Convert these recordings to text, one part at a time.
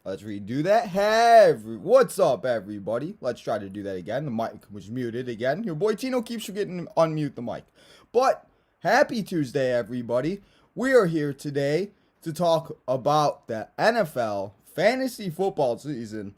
Let's redo that. Hey, what's up, everybody? Let's try to do that again. The mic was muted again. Your boy Tino keeps forgetting to unmute the mic. But happy Tuesday, everybody. We are here today to talk about the NFL fantasy football season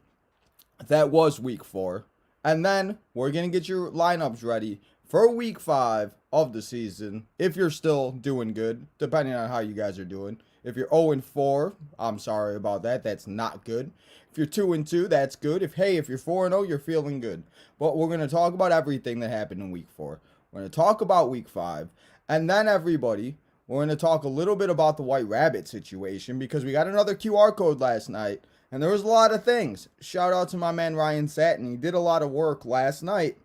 that was week 4. And then we're going to get your lineups ready for week 5 of the season. If you're still doing good, depending on how you guys are doing. If you're 0-4, I'm sorry about that. That's not good. If you're 2-2, that's good. If you're 4-0, you're feeling good. But we're going to talk about everything that happened in week 4. We're going to talk about week 5. And then, everybody, we're going to talk a little bit about the White Rabbit situation because we got another QR code last night. And there was a lot of things. Shout out to my man Ryan Satin. He did a lot of work last night.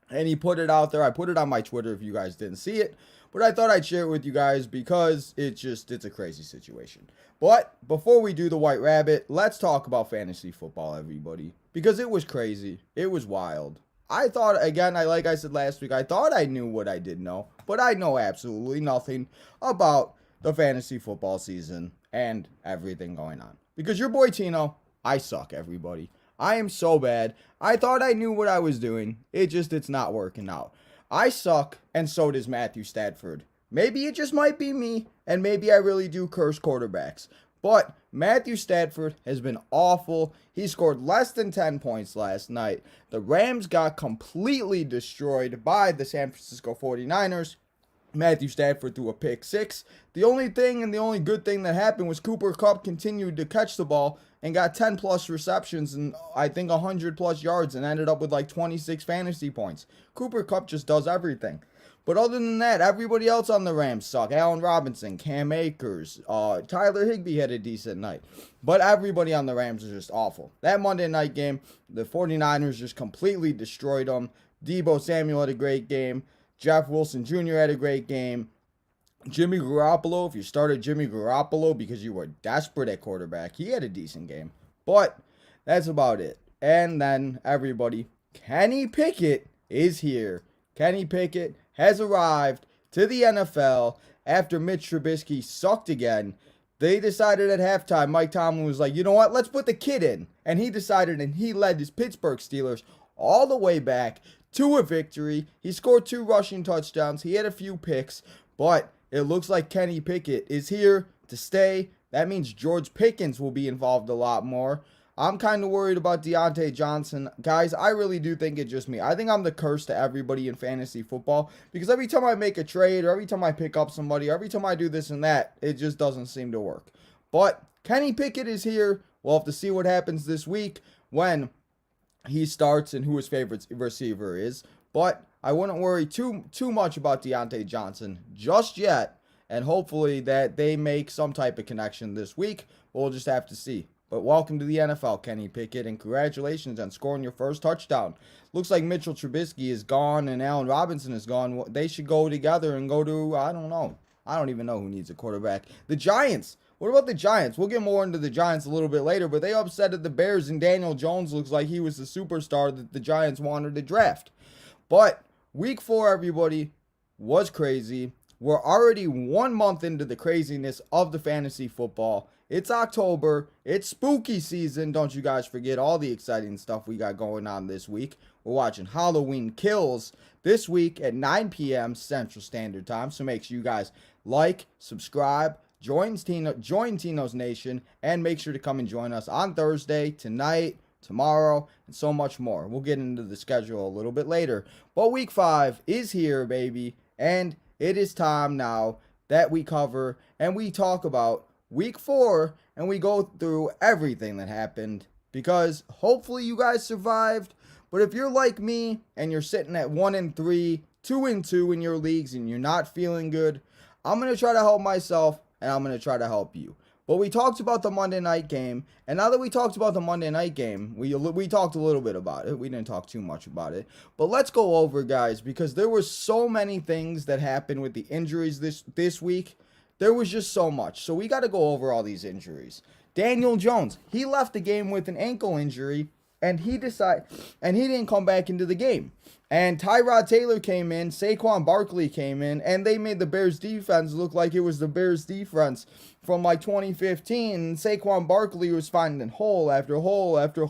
And he put it out there. I put it on my Twitter if you guys didn't see it. But I thought I'd share it with you guys because it's a crazy situation. But before we do the White Rabbit, let's talk about fantasy football, everybody. Because it was crazy. It was wild. I thought, again, like I said last week, I thought I knew what I did know. But I know absolutely nothing about the fantasy football season and everything going on. Because your boy Tino, I suck, everybody. I am so bad. I thought I knew what I was doing. It's not working out. I suck, and so does Matthew Stafford. Maybe it just might be me, and maybe I really do curse quarterbacks. But Matthew Stafford has been awful. He scored less than 10 points last night. The Rams got completely destroyed by the San Francisco 49ers. Matthew Stafford threw a pick 6. The only thing and the only good thing that happened was Cooper Kupp continued to catch the ball and got 10 plus receptions and I think 100 plus yards and ended up with like 26 fantasy points. Cooper Kupp just does everything. But other than that, everybody else on the Rams suck. Allen Robinson, Cam Akers, Tyler Higbee had a decent night. But everybody on the Rams is just awful. That Monday night game, the 49ers just completely destroyed them. Deebo Samuel had a great game. Jeff Wilson Jr. had a great game. Jimmy Garoppolo, if you started Jimmy Garoppolo because you were desperate at quarterback, he had a decent game. But that's about it. And then everybody, Kenny Pickett is here. Kenny Pickett has arrived to the NFL after Mitch Trubisky sucked again. They decided at halftime, Mike Tomlin was like, you know what, let's put the kid in. And he decided, and he led his Pittsburgh Steelers all the way back to a victory. He scored 2 rushing touchdowns. He had a few picks, but it looks like Kenny Pickett is here to stay. That means George Pickens will be involved a lot more. I'm kind of worried about Deontay Johnson. Guys, I really do think it's just me. I think I'm the curse to everybody in fantasy football because every time I make a trade or every time I pick up somebody or every time I do this and that, it just doesn't seem to work. But Kenny Pickett is here. We'll have to see what happens this week when he starts and who his favorite receiver is. But I wouldn't worry too much about Deontay Johnson just yet. And hopefully that they make some type of connection this week. We'll just have to see. But welcome to the NFL, Kenny Pickett, and congratulations on scoring your first touchdown. Looks like Mitchell Trubisky is gone and Allen Robinson is gone. They should go together and go to, I don't know. I don't even know who needs a quarterback. The Giants. What about the Giants? We'll get more into the Giants a little bit later, but they upsetted the Bears, and Daniel Jones looks like he was the superstar that the Giants wanted to draft. But week 4, everybody, was crazy. We're already 1 month into the craziness of the fantasy football. It's October. It's spooky season. Don't you guys forget all the exciting stuff we got going on this week. We're watching Halloween Kills this week at 9 p.m. Central Standard Time. So make sure you guys like, subscribe, join Tino's Nation, and make sure to come and join us on Thursday, tonight, tomorrow, and so much more. We'll get into the schedule a little bit later. But week 5 is here, baby. And it is time now that we cover and we talk about week 4, and we go through everything that happened because hopefully you guys survived. But if you're like me and you're sitting at 1-3, 2-2 in your leagues and you're not feeling good, I'm going to try to help myself and I'm going to try to help you. But we talked about the Monday night game, and now that we talked about the Monday night game, we talked a little bit about it. We didn't talk too much about it. But let's go over, guys, because there were so many things that happened with the injuries this week. There was just so much. So we got to go over all these injuries. Daniel Jones, he left the game with an ankle injury, and he didn't come back into the game. And Tyrod Taylor came in, Saquon Barkley came in, and they made the Bears defense look like it was the Bears defense from like 2015. And Saquon Barkley was finding hole after hole after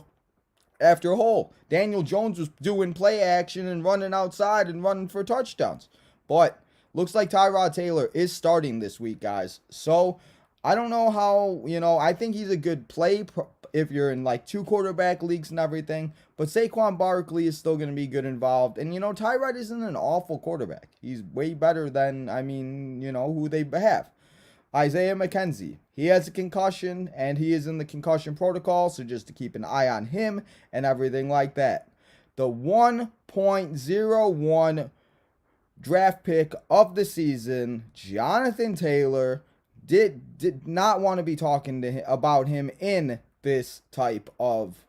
hole. Daniel Jones was doing play action and running outside and running for touchdowns. But looks like Tyrod Taylor is starting this week, guys. So I don't know how, I think he's a good play if you're in like 2 quarterback leagues and everything. But Saquon Barkley is still going to be good involved. And, Tyrod isn't an awful quarterback. He's way better than, who they have. Isaiah McKenzie, he has a concussion and he is in the concussion protocol. So just to keep an eye on him and everything like that. The 1.01 draft pick of the season, Jonathan Taylor, did not want to be talking about him in this type of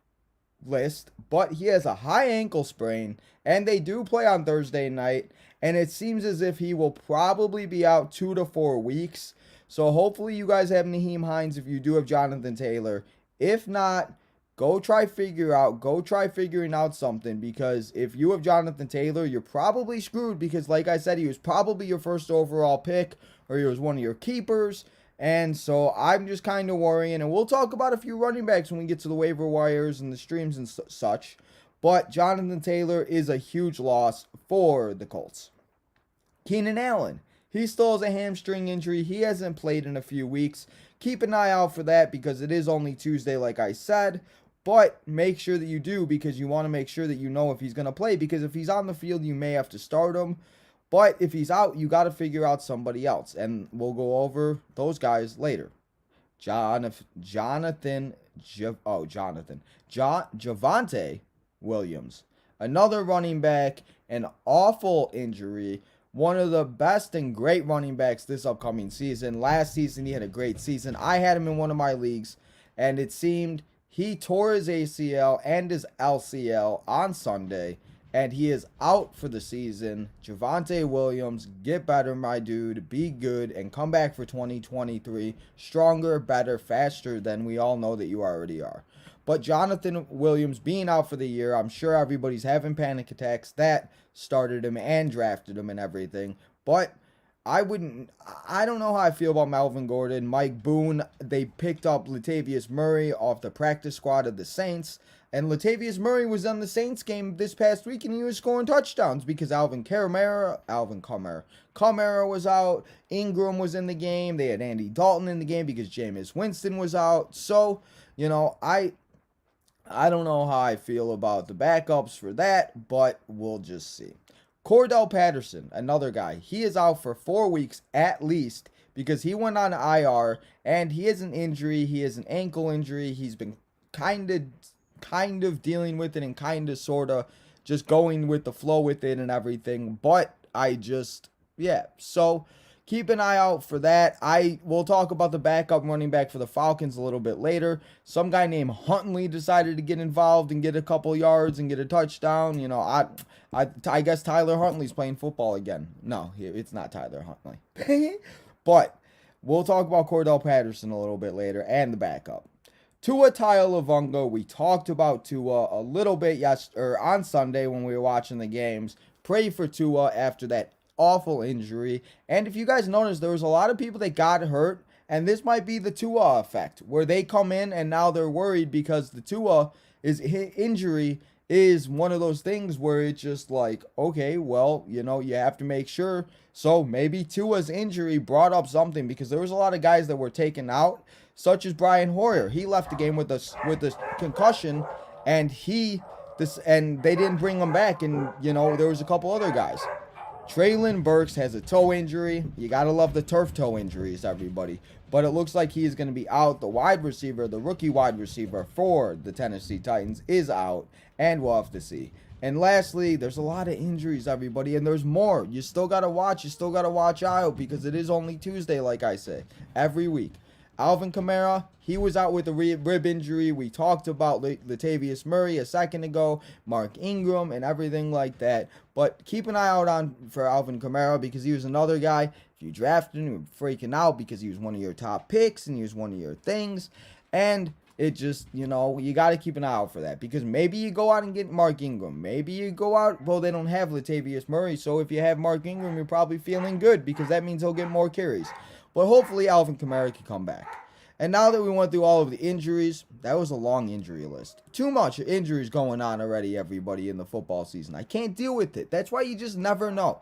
list, but he has a high ankle sprain, and they do play on Thursday night, and it seems as if he will probably be out 2 to 4 weeks. So hopefully you guys have Nahim Heinz if you do have Jonathan Taylor. If not, go try figuring out something, because if you have Jonathan Taylor, you're probably screwed, because like I said, he was probably your first overall pick, or he was one of your keepers. And so I'm just kind of worrying, and we'll talk about a few running backs when we get to the waiver wires and the streams and such. But Jonathan Taylor is a huge loss for the Colts. Keenan Allen, he still has a hamstring injury. He hasn't played in a few weeks. Keep an eye out for that, because it is only Tuesday, like I said. But make sure that you do, because you want to make sure that you know if he's going to play, because if he's on the field, you may have to start him. But if he's out, you got to figure out somebody else. And we'll go over those guys later. Jonathan Javonte Williams. Another running back, an awful injury. One of the best and great running backs this upcoming season. Last season, he had a great season. I had him in one of my leagues, and it seemed he tore his ACL and his LCL on Sunday, and he is out for the season. Javonte Williams, get better, my dude. Be good and come back for 2023. Stronger, better, faster than we all know that you already are. But Jonathan Williams being out for the year, I'm sure everybody's having panic attacks. That started him and drafted him and everything. But I don't know how I feel about Melvin Gordon. Mike Boone, they picked up Latavius Murray off the practice squad of the Saints. And Latavius Murray was on the Saints game this past week, and he was scoring touchdowns because Alvin Kamara was out. Ingram was in the game. They had Andy Dalton in the game because Jameis Winston was out. So, I don't know how I feel about the backups for that, but we'll just see. Cordell Patterson, another guy. He is out for 4 weeks at least because he went on IR, and he has an injury. He has an ankle injury. He's been kind of dealing with it and kind of sort of just going with the flow with it and everything. But so keep an eye out for that. I will talk about the backup running back for the Falcons a little bit later. Some guy named Huntley decided to get involved and get a couple yards and get a touchdown. I guess Tyler Huntley's playing football again. No, it's not Tyler Huntley. But we'll talk about Cordell Patterson a little bit later and the backup. Tua Tagovailoa, we talked about Tua a little bit on Sunday when we were watching the games. Pray for Tua after that awful injury. And if you guys noticed, there was a lot of people that got hurt, and this might be the Tua effect, where they come in and now they're worried because the Tua injury is one of those things where it's just like, okay, well, you have to make sure. So maybe Tua's injury brought up something because there was a lot of guys that were taken out, such as Brian Hoyer. He left the game with a concussion, and they didn't bring him back. And there was a couple other guys. Treylon Burks has a toe injury. You gotta love the turf toe injuries, everybody. But it looks like he is going to be out. The rookie wide receiver for the Tennessee Titans is out, and we'll have to see. And lastly, there's a lot of injuries, everybody, and there's more. You still gotta watch. You still gotta watch out because it is only Tuesday, like I say, every week. Alvin Kamara, he was out with a rib injury. We talked about Latavius Murray a second ago, Mark Ingram, and everything like that. But keep an eye out for Alvin Kamara because he was another guy. If you drafted him, you were freaking out because he was one of your top picks and he was one of your things. And it just, you got to keep an eye out for that because maybe you go out and get Mark Ingram. Maybe you go out, well, they don't have Latavius Murray. So if you have Mark Ingram, you're probably feeling good because that means he'll get more carries. But hopefully Alvin Kamara can come back. And now that we went through all of the injuries, that was a long injury list. Too much injuries going on already, everybody, in the football season. I can't deal with it. That's why you just never know.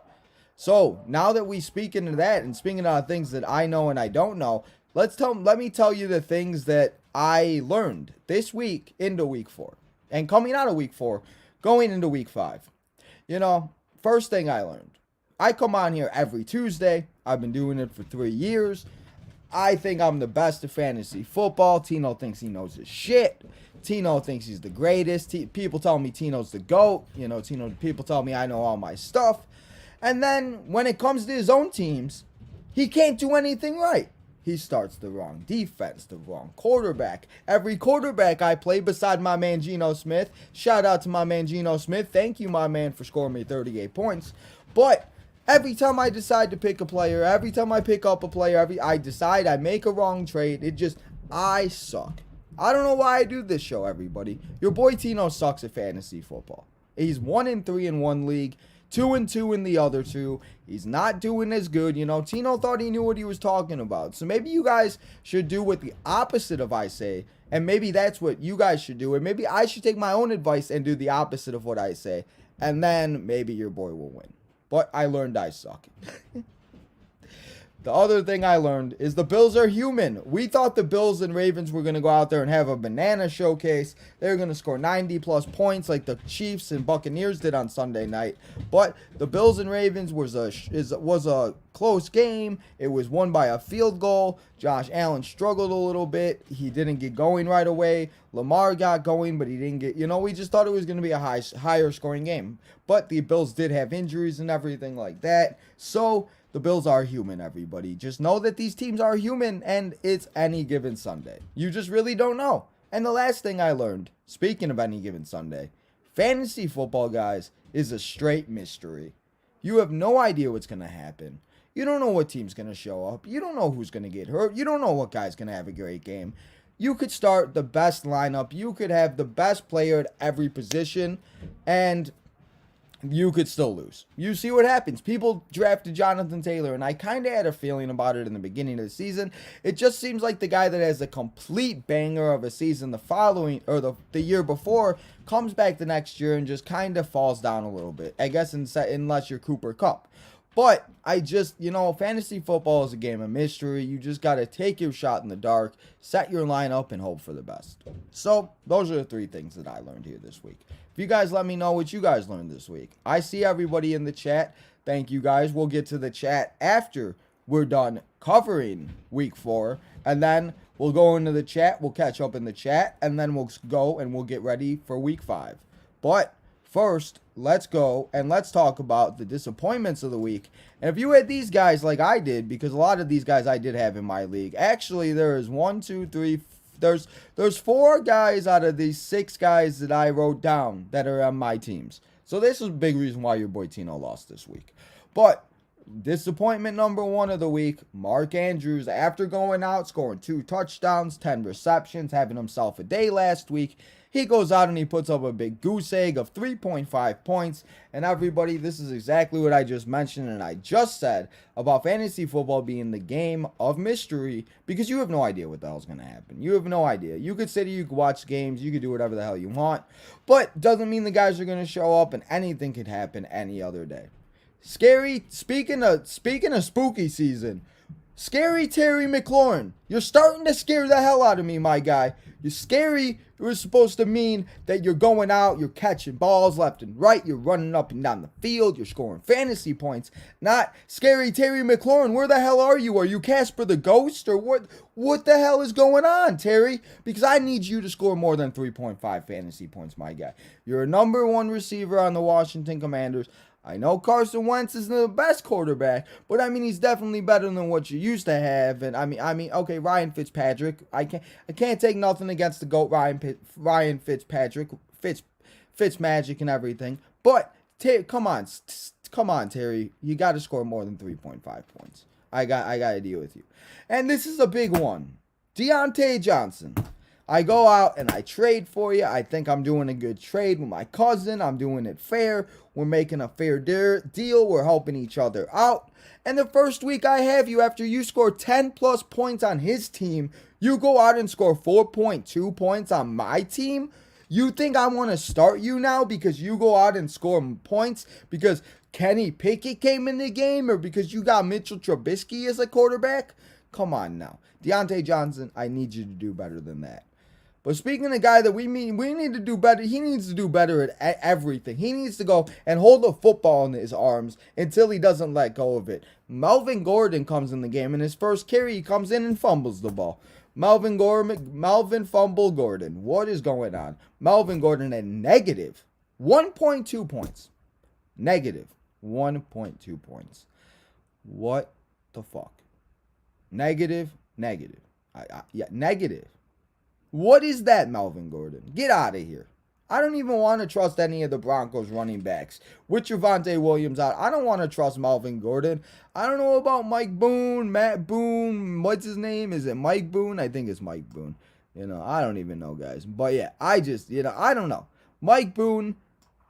So now that we speak into that and speaking of things that I know and I don't know, let me tell you the things that I learned this week into week 4. And coming out of week 4, going into week 5. First thing I learned. I come on here every Tuesday. I've been doing it for 3 years. I think I'm the best at fantasy football. Tino thinks he knows his shit. Tino thinks he's the greatest. People tell me Tino's the GOAT. People tell me I know all my stuff. And then when it comes to his own teams, he can't do anything right. He starts the wrong defense, the wrong quarterback. Every quarterback I play beside my man Geno Smith. Shout out to my man Geno Smith. Thank you, my man, for scoring me 38 points. But every time I decide to pick a player, every time I pick up a player, I make a wrong trade. I suck. I don't know why I do this show, everybody. Your boy Tino sucks at fantasy football. He's 1-3 in one league, 2-2 in the other two. He's not doing as good. Tino thought he knew what he was talking about. So maybe you guys should do what the opposite of I say, and maybe that's what you guys should do. And maybe I should take my own advice and do the opposite of what I say, and then maybe your boy will win. But I learned I suck. The other thing I learned is the Bills are human. We thought the Bills and Ravens were going to go out there and have a banana showcase. They were going to score 90-plus points like the Chiefs and Buccaneers did on Sunday night. But the Bills and Ravens was a close game. It was won by a field goal. Josh Allen struggled a little bit. He didn't get going right away. Lamar got going, but he didn't get, we just thought it was going to be a higher scoring game. But the Bills did have injuries and everything like that. So the Bills are human, everybody. Just know that these teams are human, and it's any given Sunday. You just really don't know. And the last thing I learned, speaking of any given Sunday, fantasy football, guys, is a straight mystery. You have no idea what's going to happen. You don't know what team's going to show up. You don't know who's going to get hurt. You don't know what guy's going to have a great game. You could start the best lineup. You could have the best player at every position, and you could still lose. You see what happens. People drafted Jonathan Taylor, and I kind of had a feeling about it in the beginning of the season. It just seems like the guy that has a complete banger of a season the following, or the year before, comes back the next year and just kind of falls down a little bit. I guess unless you're Cooper Kupp. But I just, fantasy football is a game of mystery. You just got to take your shot in the dark, set your lineup, and hope for the best. So those are the 3 things that I learned here this week. If you guys let me know what you guys learned this week. I see everybody in the chat. Thank you guys. We'll get to the chat after we're done covering week 4. And then we'll go into the chat. We'll catch up in the chat. And then we'll go and we'll get ready for week 5. But first, let's go and let's talk about the disappointments of the week. And if you had these guys like I did, because a lot of these guys I did have in my league. Actually, there is 1, 2, 3, there's 4 guys out of these 6 guys that I wrote down that are on my teams. So this is a big reason why your boy Tino lost this week. But disappointment number 1 of the week, Mark Andrews, after going out, scoring 2 touchdowns, 10 receptions, having himself a day last week, he goes out and he puts up a big goose egg of 3.5 points. And everybody, this is exactly what I just mentioned and I just said about fantasy football being the game of mystery, because you have no idea what the hell's going to happen. You have no idea. You could sit here, you could watch games, you could do whatever the hell you want, but doesn't mean the guys are going to show up, and anything could happen any other day. Scary, speaking of spooky season, Scary Terry McLaurin, you're starting to scare the hell out of me, my guy. You're scary. It was supposed to mean that you're going out, you're catching balls left and right, you're running up and down the field, you're scoring fantasy points. Not Scary Terry McLaurin. Where the hell are you? Are you Casper the Ghost, or what the hell is going on, Terry? Because I need you to score more than 3.5 fantasy points, my guy. You're a number 1 receiver on the Washington Commanders. I know Carson Wentz isn't the best quarterback, but he's definitely better than what you used to have. And okay, Ryan Fitzpatrick. I can't take nothing against the GOAT Ryan Fitzpatrick, Fitzmagic and everything. But come on, Terry, you got to score more than 3.5 points. I got to deal with you. And this is a big one, Deontay Johnson. I go out and I trade for you. I think I'm doing a good trade with my cousin. I'm doing it fair. We're making a fair deal. We're helping each other out. And the first week I have you, after you score 10 plus points on his team, you go out and score 4.2 points on my team. You think I want to start you now because you go out and score points because Kenny Pickett came in the game, or because you got Mitchell Trubisky as a quarterback? Come on now. Deontay Johnson, I need you to do better than that. But speaking of the guy that we need to do better. He needs to do better at everything. He needs to go and hold the football in his arms until he doesn't let go of it. Melvin Gordon comes in the game, and his first carry, he comes in and fumbles the ball. Melvin Fumble Gordon. What is going on? Melvin Gordon at negative 1.2 points. Negative 1.2 points. What the fuck? Negative. Negative. What is that, Melvin Gordon? Get out of here. I don't even want to trust any of the Broncos running backs. With Javonte Williams out, I don't want to trust Melvin Gordon. I don't know about Mike Boone, Matt Boone, what's his name? Is it Mike Boone? I think it's Mike Boone. I don't even know, guys. But yeah, I don't know. Mike Boone,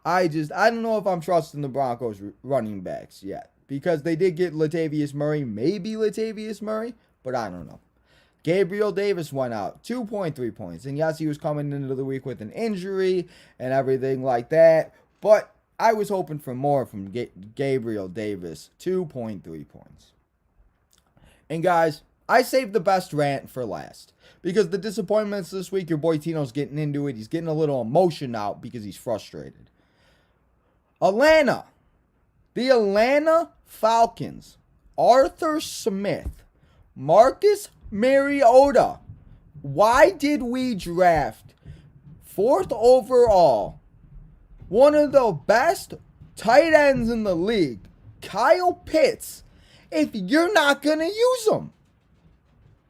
I don't know if I'm trusting the Broncos running backs yet. Because they did get Latavius Murray, but I don't know. Gabriel Davis went out, 2.3 points. And yes, he was coming into the week with an injury and everything like that. But I was hoping for more from Gabriel Davis, 2.3 points. And guys, I saved the best rant for last. Because the disappointments this week, your boy Tino's getting into it. He's getting a little emotion out because he's frustrated. Atlanta. The Atlanta Falcons. Arthur Smith. Marcus Mariota. Why did we draft 4th overall one of the best tight ends in the league, Kyle Pitts, if you're not going to use him?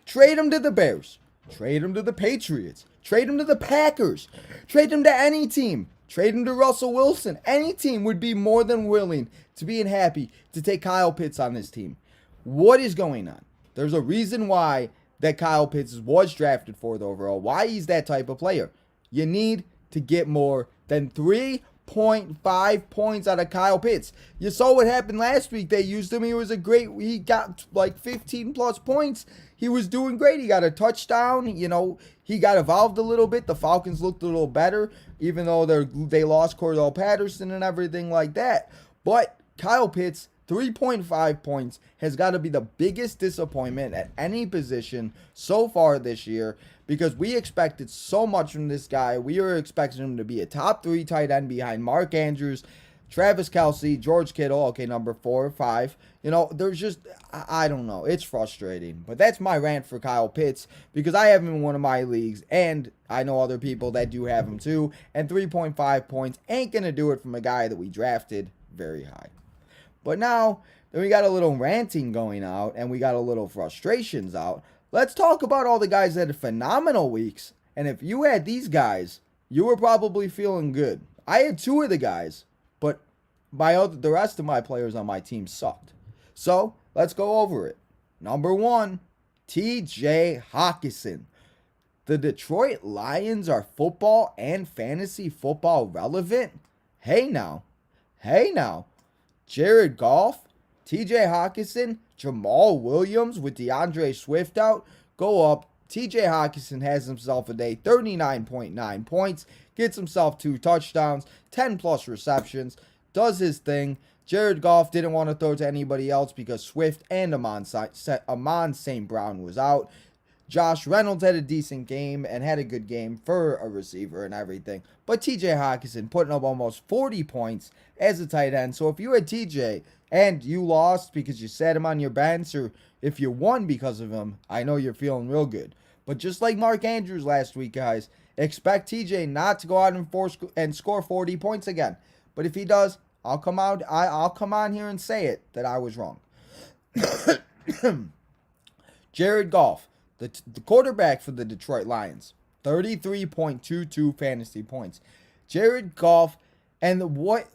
Trade him to the Bears. Trade him to the Patriots. Trade him to the Packers. Trade him to any team. Trade him to Russell Wilson. Any team would be more than willing to be happy to take Kyle Pitts on this team. What is going on? There's a reason why that Kyle Pitts was drafted 4th overall. Why he's that type of player. You need to get more than 3.5 points out of Kyle Pitts. You saw what happened last week. They used him. He got like 15 plus points. He was doing great. He got a touchdown. He got evolved a little bit. The Falcons looked a little better, even though they lost Cordell Patterson and everything like that. But Kyle Pitts, 3.5 points, has got to be the biggest disappointment at any position so far this year, because we expected so much from this guy. We were expecting him to be a top 3 tight end behind Mark Andrews, Travis Kelce, George Kittle, okay, number 4 or 5. There's just, I don't know. It's frustrating. But that's my rant for Kyle Pitts, because I have him in one of my leagues, and I know other people that do have him too, and 3.5 points ain't going to do it from a guy that we drafted very high. But now that we got a little ranting going out, and we got a little frustrations out, let's talk about all the guys that had phenomenal weeks. And if you had these guys, you were probably feeling good. I had 2 of the guys, but the rest of my players on my team sucked. So let's go over it. Number 1, TJ Hockenson. The Detroit Lions are football and fantasy football relevant? Hey now. Jared Goff, TJ Hockenson, Jamal Williams with DeAndre Swift out, go up. TJ Hockenson has himself a day, 39.9 points, gets himself 2 touchdowns, 10 plus receptions, does his thing. Jared Goff didn't want to throw to anybody else because Swift and Amon St. Brown was out. Josh Reynolds had a decent game and had a good game for a receiver and everything. But TJ Hockenson putting up almost 40 points as a tight end. So if you had TJ and you lost because you sat him on your bench, or if you won because of him, I know you're feeling real good. But just like Mark Andrews last week, guys, expect TJ not to go out and score 40 points again. But if he does, I'll come on here and say it that I was wrong. Jared Goff, the quarterback for the Detroit Lions, 33.22 fantasy points. Jared Goff, and what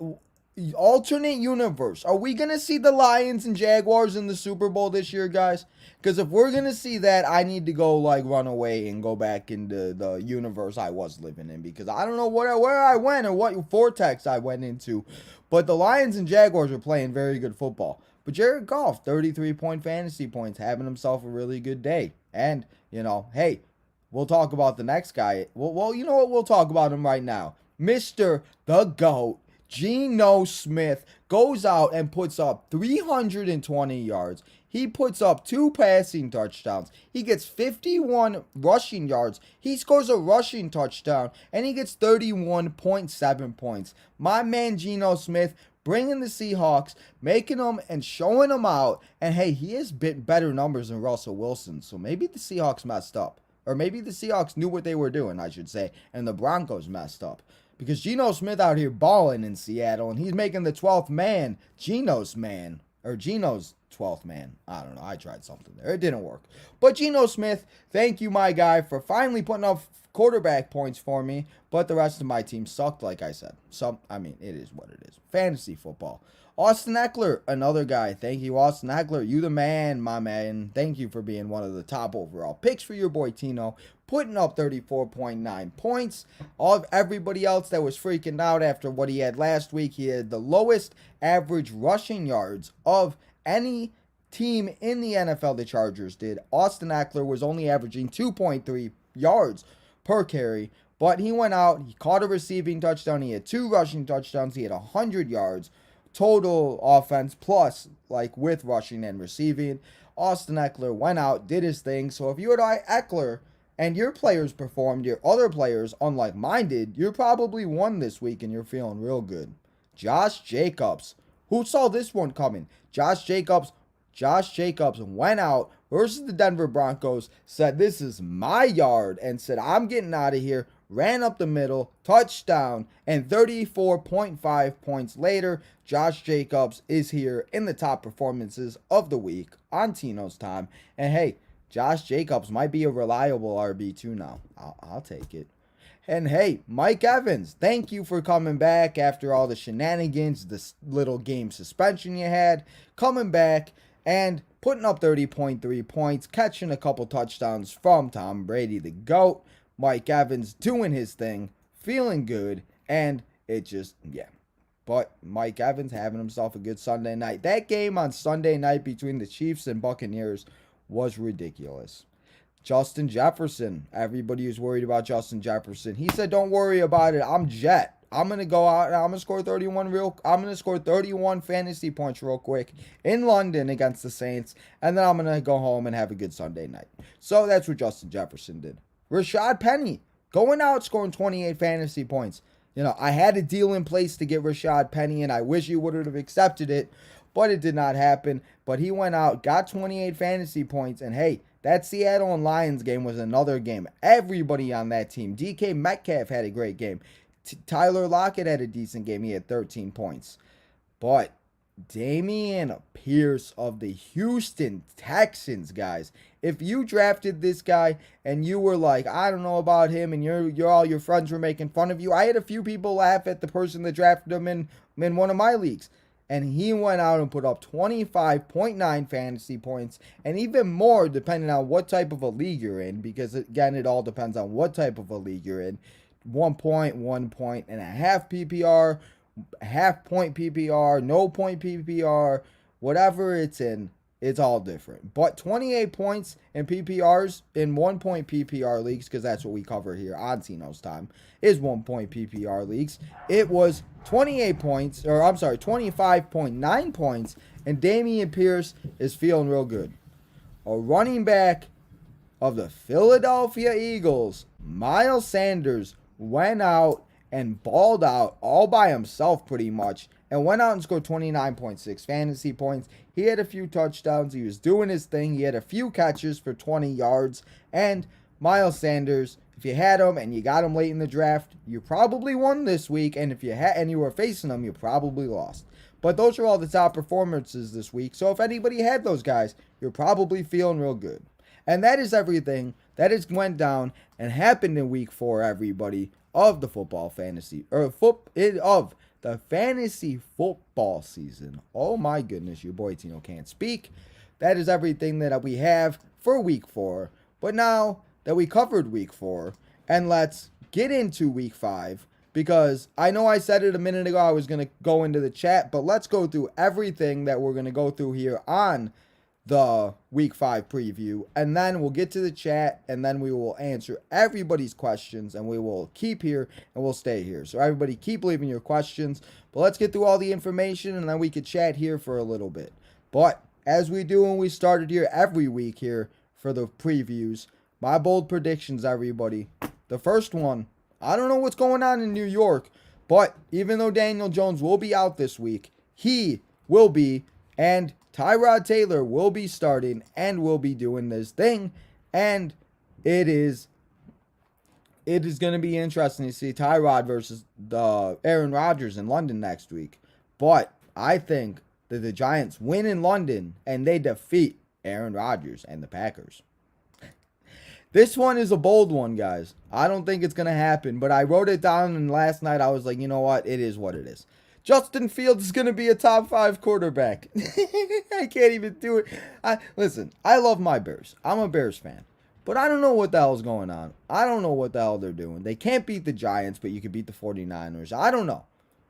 alternate universe, are we going to see the Lions and Jaguars in the Super Bowl this year, guys? Because if we're going to see that, I need to go run away and go back into the universe I was living in, because I don't know where I went or what vortex I went into. But the Lions and Jaguars are playing very good football. But Jared Goff, 33-point fantasy points, having himself a really good day. And, hey, we'll talk about the next guy. Well, you know what? We'll talk about him right now. Mr. The GOAT, Geno Smith, goes out and puts up 320 yards. He puts up 2 passing touchdowns. He gets 51 rushing yards. He scores a rushing touchdown, and he gets 31.7 points. My man Geno Smith bringing the Seahawks, making them and showing them out. And hey, he has better numbers than Russell Wilson. So maybe the Seahawks messed up. Or maybe the Seahawks knew what they were doing, I should say. And the Broncos messed up. Because Geno Smith out here balling in Seattle. And he's making the 12th man Geno's man. Or Geno's 12th man. I don't know. I tried something there. It didn't work. But Geno Smith, thank you, my guy, for finally putting up quarterback points for me. But the rest of my team sucked, like I said. So, it is what it is. Fantasy football. Austin Eckler, another guy. Thank you, Austin Eckler. You the man, my man. Thank you for being one of the top overall picks for your boy Tino. Putting up 34.9 points. All of everybody else that was freaking out after what he had last week, he had the lowest average rushing yards of any team in the NFL. The Chargers did. Austin Eckler was only averaging 2.3 yards per carry. But he went out, he caught a receiving touchdown, he had 2 rushing touchdowns, he had 100 yards total offense, plus with rushing and receiving. Austin Eckler went out, did his thing. So if you had Eckler and your players performed, your other players, unlike mine did, you probably won this week and you're feeling real good. Josh Jacobs. Who saw this one coming? Josh Jacobs went out versus the Denver Broncos, said this is my yard, and said I'm getting out of here, ran up the middle, touchdown, and 34.5 points later, Josh Jacobs is here in the top performances of the week on Tino's time. And hey, Josh Jacobs might be a reliable RB2 now. I'll take it. And hey, Mike Evans, thank you for coming back after all the shenanigans, this little game suspension you had, coming back and putting up 30.3 points, catching a couple touchdowns from Tom Brady, the GOAT. Mike Evans doing his thing, feeling good, and it just, yeah. But Mike Evans having himself a good Sunday night. That game on Sunday night between the Chiefs and Buccaneers was ridiculous. Justin Jefferson. Everybody was worried about Justin Jefferson. He said, don't worry about it. I'm Jet. I'm going to go out and I'm going to score 31 fantasy points real quick in London against the Saints. And then I'm going to go home and have a good Sunday night. So that's what Justin Jefferson did. Rashad Penny going out scoring 28 fantasy points. You know, I had a deal in place to get Rashad Penny and I wish he would have accepted it, but it did not happen. But he went out, got 28 fantasy points, and hey, that Seattle and Lions game was another game. Everybody on that team. DK Metcalf had a great game. Tyler Lockett had a decent game. He had 13 points. But Dameon Pierce of the Houston Texans, guys. If you drafted this guy and you were like, I don't know about him, and all your friends were making fun of you, I had a few people laugh at the person that drafted him in one of my leagues. And he went out and put up 25.9 fantasy points, and even more depending on what type of a league you're in, because again, it all depends on what type of a league you're in. 1 point, 1 point and a half PPR, half point PPR, no point PPR, whatever it's in, it's all different. But 28 points in PPRs in 1 point PPR leagues, because that's what we cover here on Tino's time, is 1 point PPR leagues. It was 25.9 points, and Dameon Pierce is feeling real good. A running back of the Philadelphia Eagles, Miles Sanders, went out and balled out all by himself pretty much, and went out and scored 29.6 fantasy points. He had a few touchdowns. He was doing his thing. He had a few catches for 20 yards. And Miles Sanders, if you had him and you got him late in the draft, you probably won this week. And if you were facing him, you probably lost. But those are all the top performances this week. So if anybody had those guys, you're probably feeling real good. And that is everything that has went down and happened in week 4, everybody, of the the fantasy football season. Oh my goodness, your boy Tino can't speak. That is everything that we have for week 4. But now that we covered week 4, and let's get into week 5, because I know I said it a minute ago I was going to go into the chat, but let's go through everything that we're going to go through here on the week 5 preview, and then we'll get to the chat, and then we will answer everybody's questions, and we will keep here and we'll stay here. So everybody keep leaving your questions, but let's get through all the information, and then we could chat here for a little bit. But as we do when we started here every week here for the previews, my bold predictions, everybody. The first one, I don't know what's going on in New York, but even though Daniel Jones will be out this week, he will be, and Tyrod Taylor will be starting and will be doing this thing, and it is going to be interesting to see Tyrod versus the Aaron Rodgers in London next week. But I think that the Giants win in London and they defeat Aaron Rodgers and the Packers. This one is a bold one, guys. I don't think it's going to happen, but I wrote it down, and last night I was like, you know what? It is what it is. Justin Fields is going to be a top 5 quarterback. I can't even do it. Listen, I love my Bears. I'm a Bears fan. But I don't know what the hell's going on. I don't know what the hell they're doing. They can't beat the Giants, but you can beat the 49ers. I don't know.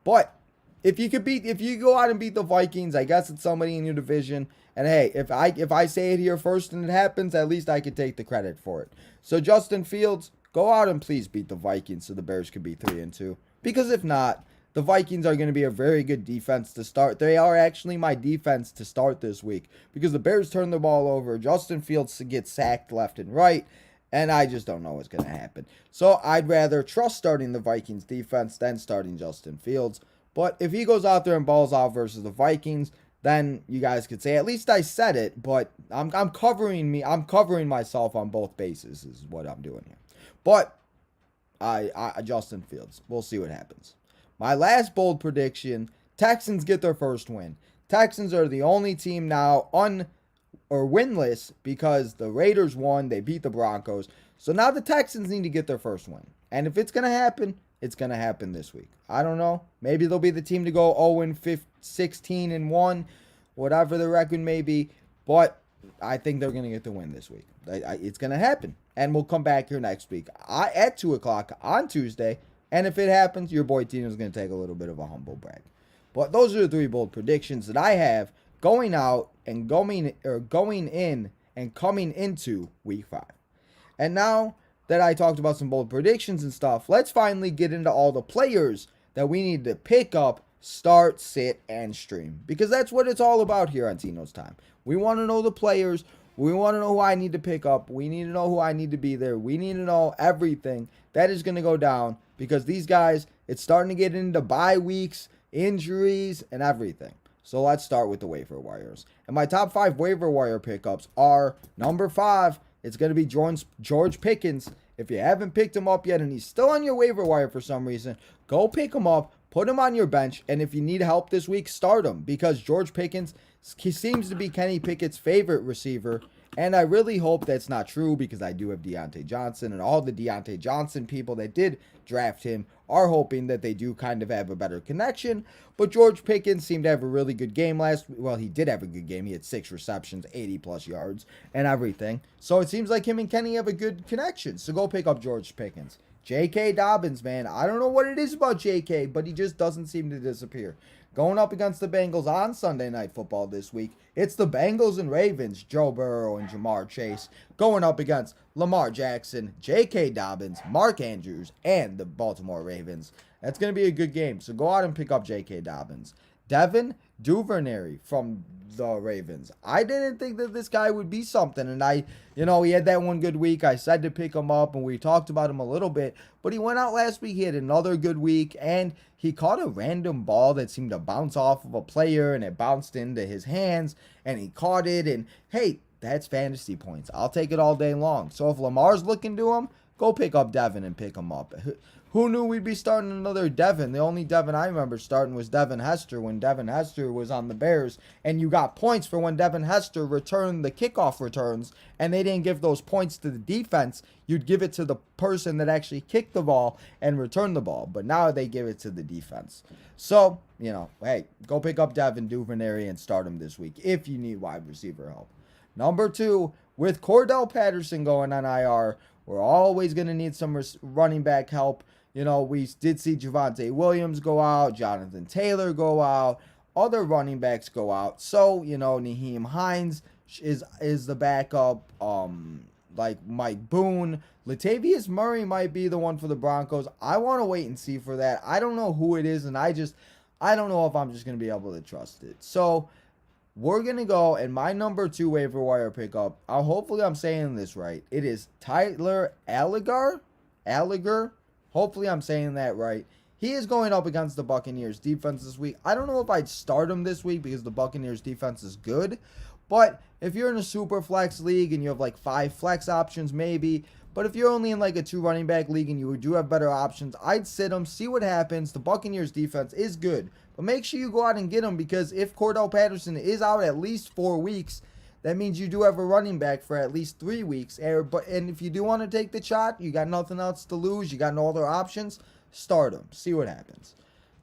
But if you go out and beat the Vikings, I guess it's somebody in your division. And hey, if I say it here first and it happens, at least I can take the credit for it. So Justin Fields, go out and please beat the Vikings so the Bears can be 3-2. Because if not, the Vikings are going to be a very good defense to start. They are actually my defense to start this week because the Bears turn the ball over. Justin Fields gets sacked left and right, and I just don't know what's going to happen. So I'd rather trust starting the Vikings defense than starting Justin Fields. But if he goes out there and balls out versus the Vikings, then you guys could say, at least I said it, but I'm covering myself on both bases is what I'm doing here. But I Justin Fields. We'll see what happens. My last bold prediction, Texans get their first win. Texans are the only team now winless because the Raiders won. They beat the Broncos. So now the Texans need to get their first win. And if it's going to happen, it's going to happen this week. I don't know. Maybe they'll be the team to go 0-16-1, whatever the record may be. But I think they're going to get the win this week. It's going to happen. And we'll come back here next week at 2 o'clock on Tuesday. And if it happens, your boy Tino is going to take a little bit of a humble brag. But those are the 3 bold predictions that I have going out and going in and coming into week 5. And now that I talked about some bold predictions and stuff, let's finally get into all the players that we need to pick up, start, sit, and stream. Because that's what it's all about here on Tino's Time. We want to know the players. We want to know who I need to pick up. We need to know who I need to be there. We need to know everything that is going to go down because these guys, it's starting to get into bye weeks, injuries, and everything. So let's start with the waiver wires. And my top 5 waiver wire pickups are number 5. It's going to be George Pickens. If you haven't picked him up yet and he's still on your waiver wire for some reason, go pick him up, put him on your bench, and if you need help this week, start him because George Pickens, he seems to be Kenny Pickett's favorite receiver, and I really hope that's not true because I do have Deontay Johnson, and all the Deontay Johnson people that did draft him are hoping that they do kind of have a better connection. But George Pickens seemed to have a really good game well, he did have a good game. He had 6 receptions, 80-plus yards, and everything. So it seems like him and Kenny have a good connection. So go pick up George Pickens. J.K. Dobbins, man. I don't know what it is about J.K., but he just doesn't seem to disappear. Going up against the Bengals on Sunday Night Football this week, it's the Bengals and Ravens, Joe Burrow and Jamar Chase, going up against Lamar Jackson, J.K. Dobbins, Mark Andrews, and the Baltimore Ravens. That's going to be a good game, so go out and pick up J.K. Dobbins. Devin Duvernay from the Ravens. I didn't think that this guy would be something, and he had that one good week. I said to pick him up, and we talked about him a little bit, but he went out last week. He had another good week, and he caught a random ball that seemed to bounce off of a player, and it bounced into his hands, and he caught it, and hey, that's fantasy points. I'll take it all day long. So if Lamar's looking to him, go pick up Devin and pick him up. Who knew we'd be starting another Devin? The only Devin I remember starting was Devin Hester when Devin Hester was on the Bears. And you got points for when Devin Hester returned the kickoff returns. And they didn't give those points to the defense. You'd give it to the person that actually kicked the ball and returned the ball. But now they give it to the defense. So, hey, go pick up Devin Duvernay and start him this week if you need wide receiver help. Number 2, with Cordell Patterson going on IR, we're always going to need some running back help. We did see Javonte Williams go out, Jonathan Taylor go out, other running backs go out. So, Nahim Heinz is the backup, like Mike Boone. Latavius Murray might be the one for the Broncos. I want to wait and see for that. I don't know who it is, and I don't know if I'm just going to be able to trust it. So, we're going to go, and my number 2 waiver wire pickup, hopefully I'm saying this right. It is Tyler Ackler. Hopefully I'm saying that right. He is going up against the Buccaneers defense this week. I don't know if I'd start him this week because the Buccaneers defense is good. But if you're in a super flex league and you have like 5 flex options maybe. But if you're only in like a 2 running back league and you do have better options, I'd sit him, see what happens. The Buccaneers defense is good. But make sure you go out and get him because if Cordell Patterson is out at least 4 weeks, that means you do have a running back for at least 3 weeks. And if you do want to take the shot, you got nothing else to lose, you got no other options, start him. See what happens.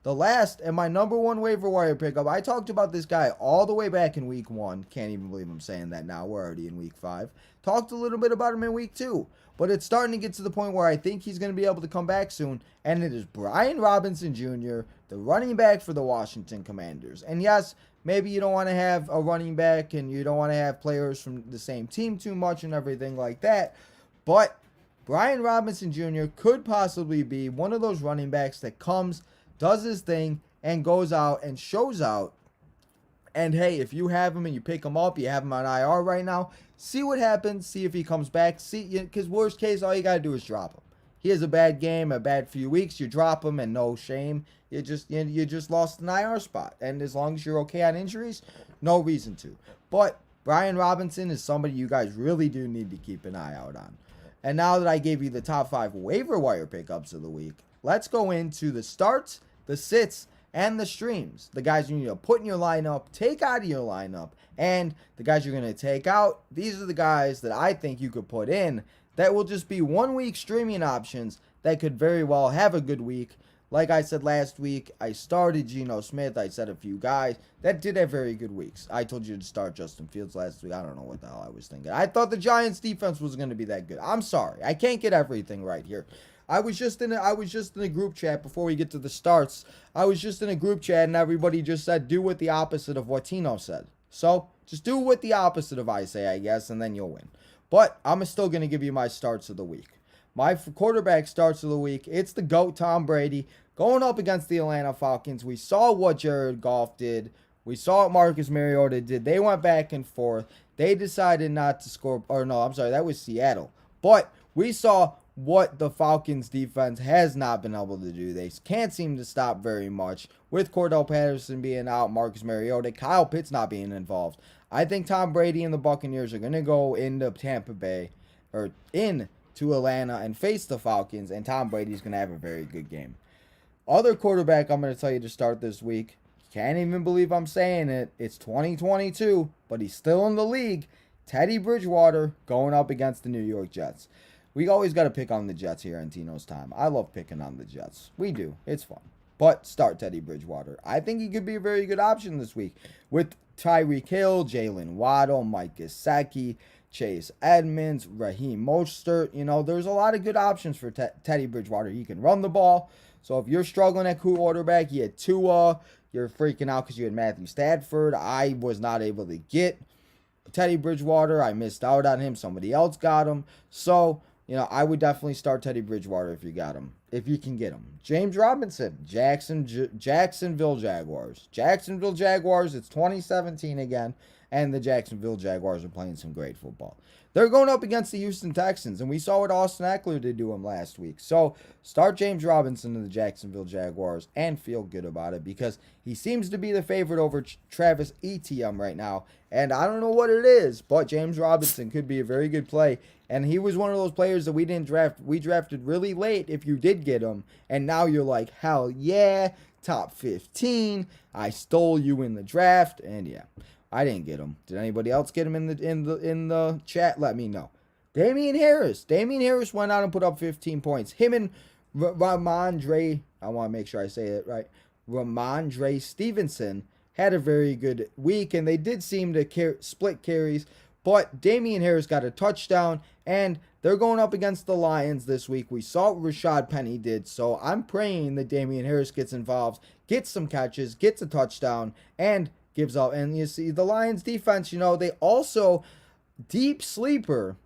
The last and my number 1 waiver wire pickup, I talked about this guy all the way back in week 1. Can't even believe I'm saying that now. We're already in week 5. Talked a little bit about him in week 2. But it's starting to get to the point where I think he's going to be able to come back soon. And it is Brian Robinson Jr., the running back for the Washington Commanders. And yes, maybe you don't want to have a running back and you don't want to have players from the same team too much and everything like that. But Brian Robinson Jr. could possibly be one of those running backs that comes does his thing, and goes out and shows out. And hey, if you have him and you pick him up, you have him on IR right now, see what happens, see if he comes back, because worst case, all you got to do is drop him. He has a bad game, a bad few weeks, you drop him and no shame. You just lost an IR spot. And as long as you're okay on injuries, no reason to. But Brian Robinson is somebody you guys really do need to keep an eye out on. And now that I gave you the top 5 waiver wire pickups of the week, let's go into the starts, the sits, and the streams. The guys you need to put in your lineup, take out of your lineup, and the guys you're going to take out. These are the guys that I think you could put in that will just be 1 week streaming options that could very well have a good week. Like I said last week, I started Geno Smith. I said a few guys that did have very good weeks. I told you to start Justin Fields last week. I don't know what the hell I was thinking. I thought the Giants defense was going to be that good. I'm sorry. I can't get everything right here. I was just in a group chat before we get to the starts. I was just in a group chat and everybody just said do what the opposite of what Tino said. So just do what the opposite of I say, I guess, and then you'll win. But I'm still going to give you my starts of the week. My quarterback starts of the week, it's the GOAT Tom Brady going up against the Atlanta Falcons. We saw what Jared Goff did. We saw what Marcus Mariota did. They went back and forth. They decided not to score. Or no, I'm sorry, that was Seattle. But we saw what the Falcons defense has not been able to do. They can't seem to stop very much. With Cordell Patterson being out, Marcus Mariota, Kyle Pitts not being involved. I think Tom Brady and the Buccaneers are going to go into Tampa Bay, or into Atlanta, and face the Falcons, and Tom Brady's going to have a very good game. Other quarterback I'm going to tell you to start this week. Can't even believe I'm saying it. It's 2022, but he's still in the league. Teddy Bridgewater going up against the New York Jets. We always got to pick on the Jets here in Tino's time. I love picking on the Jets. We do. It's fun. But start Teddy Bridgewater. I think he could be a very good option this week with Tyreek Hill, Jalen Waddle, Mike Gesicki, Chase Edmonds, Raheem Mostert. You know, there's a lot of good options for Teddy Bridgewater. He can run the ball. So if you're struggling at quarterback, you had Tua, you're freaking out because you had Matthew Stafford. I was not able to get Teddy Bridgewater. I missed out on him. Somebody else got him. So, you know, I would definitely start Teddy Bridgewater if you got him, if you can get him. James Robinson, Jacksonville Jaguars. Jacksonville Jaguars, it's 2017 again, and the Jacksonville Jaguars are playing some great football. They're going up against the Houston Texans, and we saw what Austin Eckler did to him last week. So start James Robinson to the Jacksonville Jaguars and feel good about it because he seems to be the favorite over Travis Etienne right now. And I don't know what it is, but James Robinson could be a very good play. And he was one of those players that we didn't draft. We drafted really late if you did get him. And now you're like, hell yeah, top 15. I stole you in the draft. And yeah. I didn't get him. Did anybody else get him in the chat? Let me know. Damien Harris. Damien Harris went out and put up 15 points. Him and Ramondre, I want to make sure I say it right. Ramondre Stevenson had a very good week, and they did seem to split carries. But Damien Harris got a touchdown, and they're going up against the Lions this week. We saw what Rashad Penny did, so I'm praying that Damien Harris gets involved, gets some catches, gets a touchdown, and gives up. And you see the Lions defense, you know, they also deep sleeper.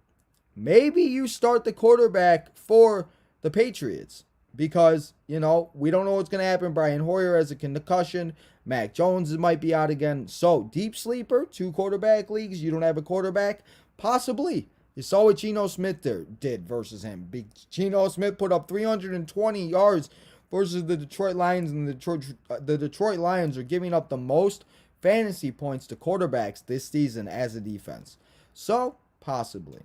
Maybe you start the quarterback for the Patriots because, you know, we don't know what's going to happen. Brian Hoyer has a concussion. Mac Jones might be out again. So deep sleeper, 2 quarterback leagues. You don't have a quarterback. Possibly. You saw what Geno Smith did versus him. Geno Smith put up 320 yards versus the Detroit Lions, and the Detroit Lions are giving up the most fantasy points to quarterbacks this season as a defense. So, possibly.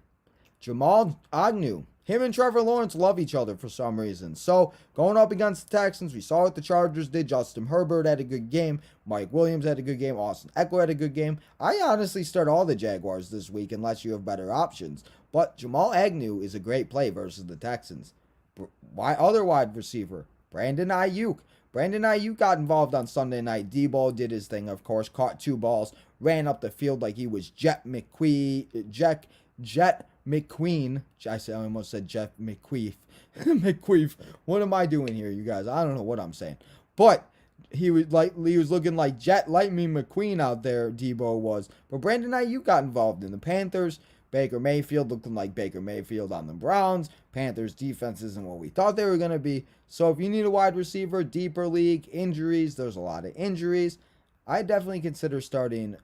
Jamal Agnew. Him and Trevor Lawrence love each other for some reason. So, going up against the Texans, we saw what the Chargers did. Justin Herbert had a good game. Mike Williams had a good game. Austin Eckler had a good game. I honestly start all the Jaguars this week unless you have better options. But Jamal Agnew is a great play versus the Texans. Other wide receiver, Brandon Ayuk. Brandon Ayuk got involved on Sunday night. Debo did his thing, of course, caught 2 balls, ran up the field like he was Jet McQueen. I almost said Jeff McQueef. McQueef. What am I doing here, you guys? I don't know what I'm saying. But he was looking like Jet Lightning McQueen out there, Debo was. But Brandon Ayuk got involved in the Panthers. Baker Mayfield looking like Baker Mayfield on the Browns. Panthers defense isn't what we thought they were going to be. So if you need a wide receiver, deeper league, injuries, there's a lot of injuries. I definitely consider starting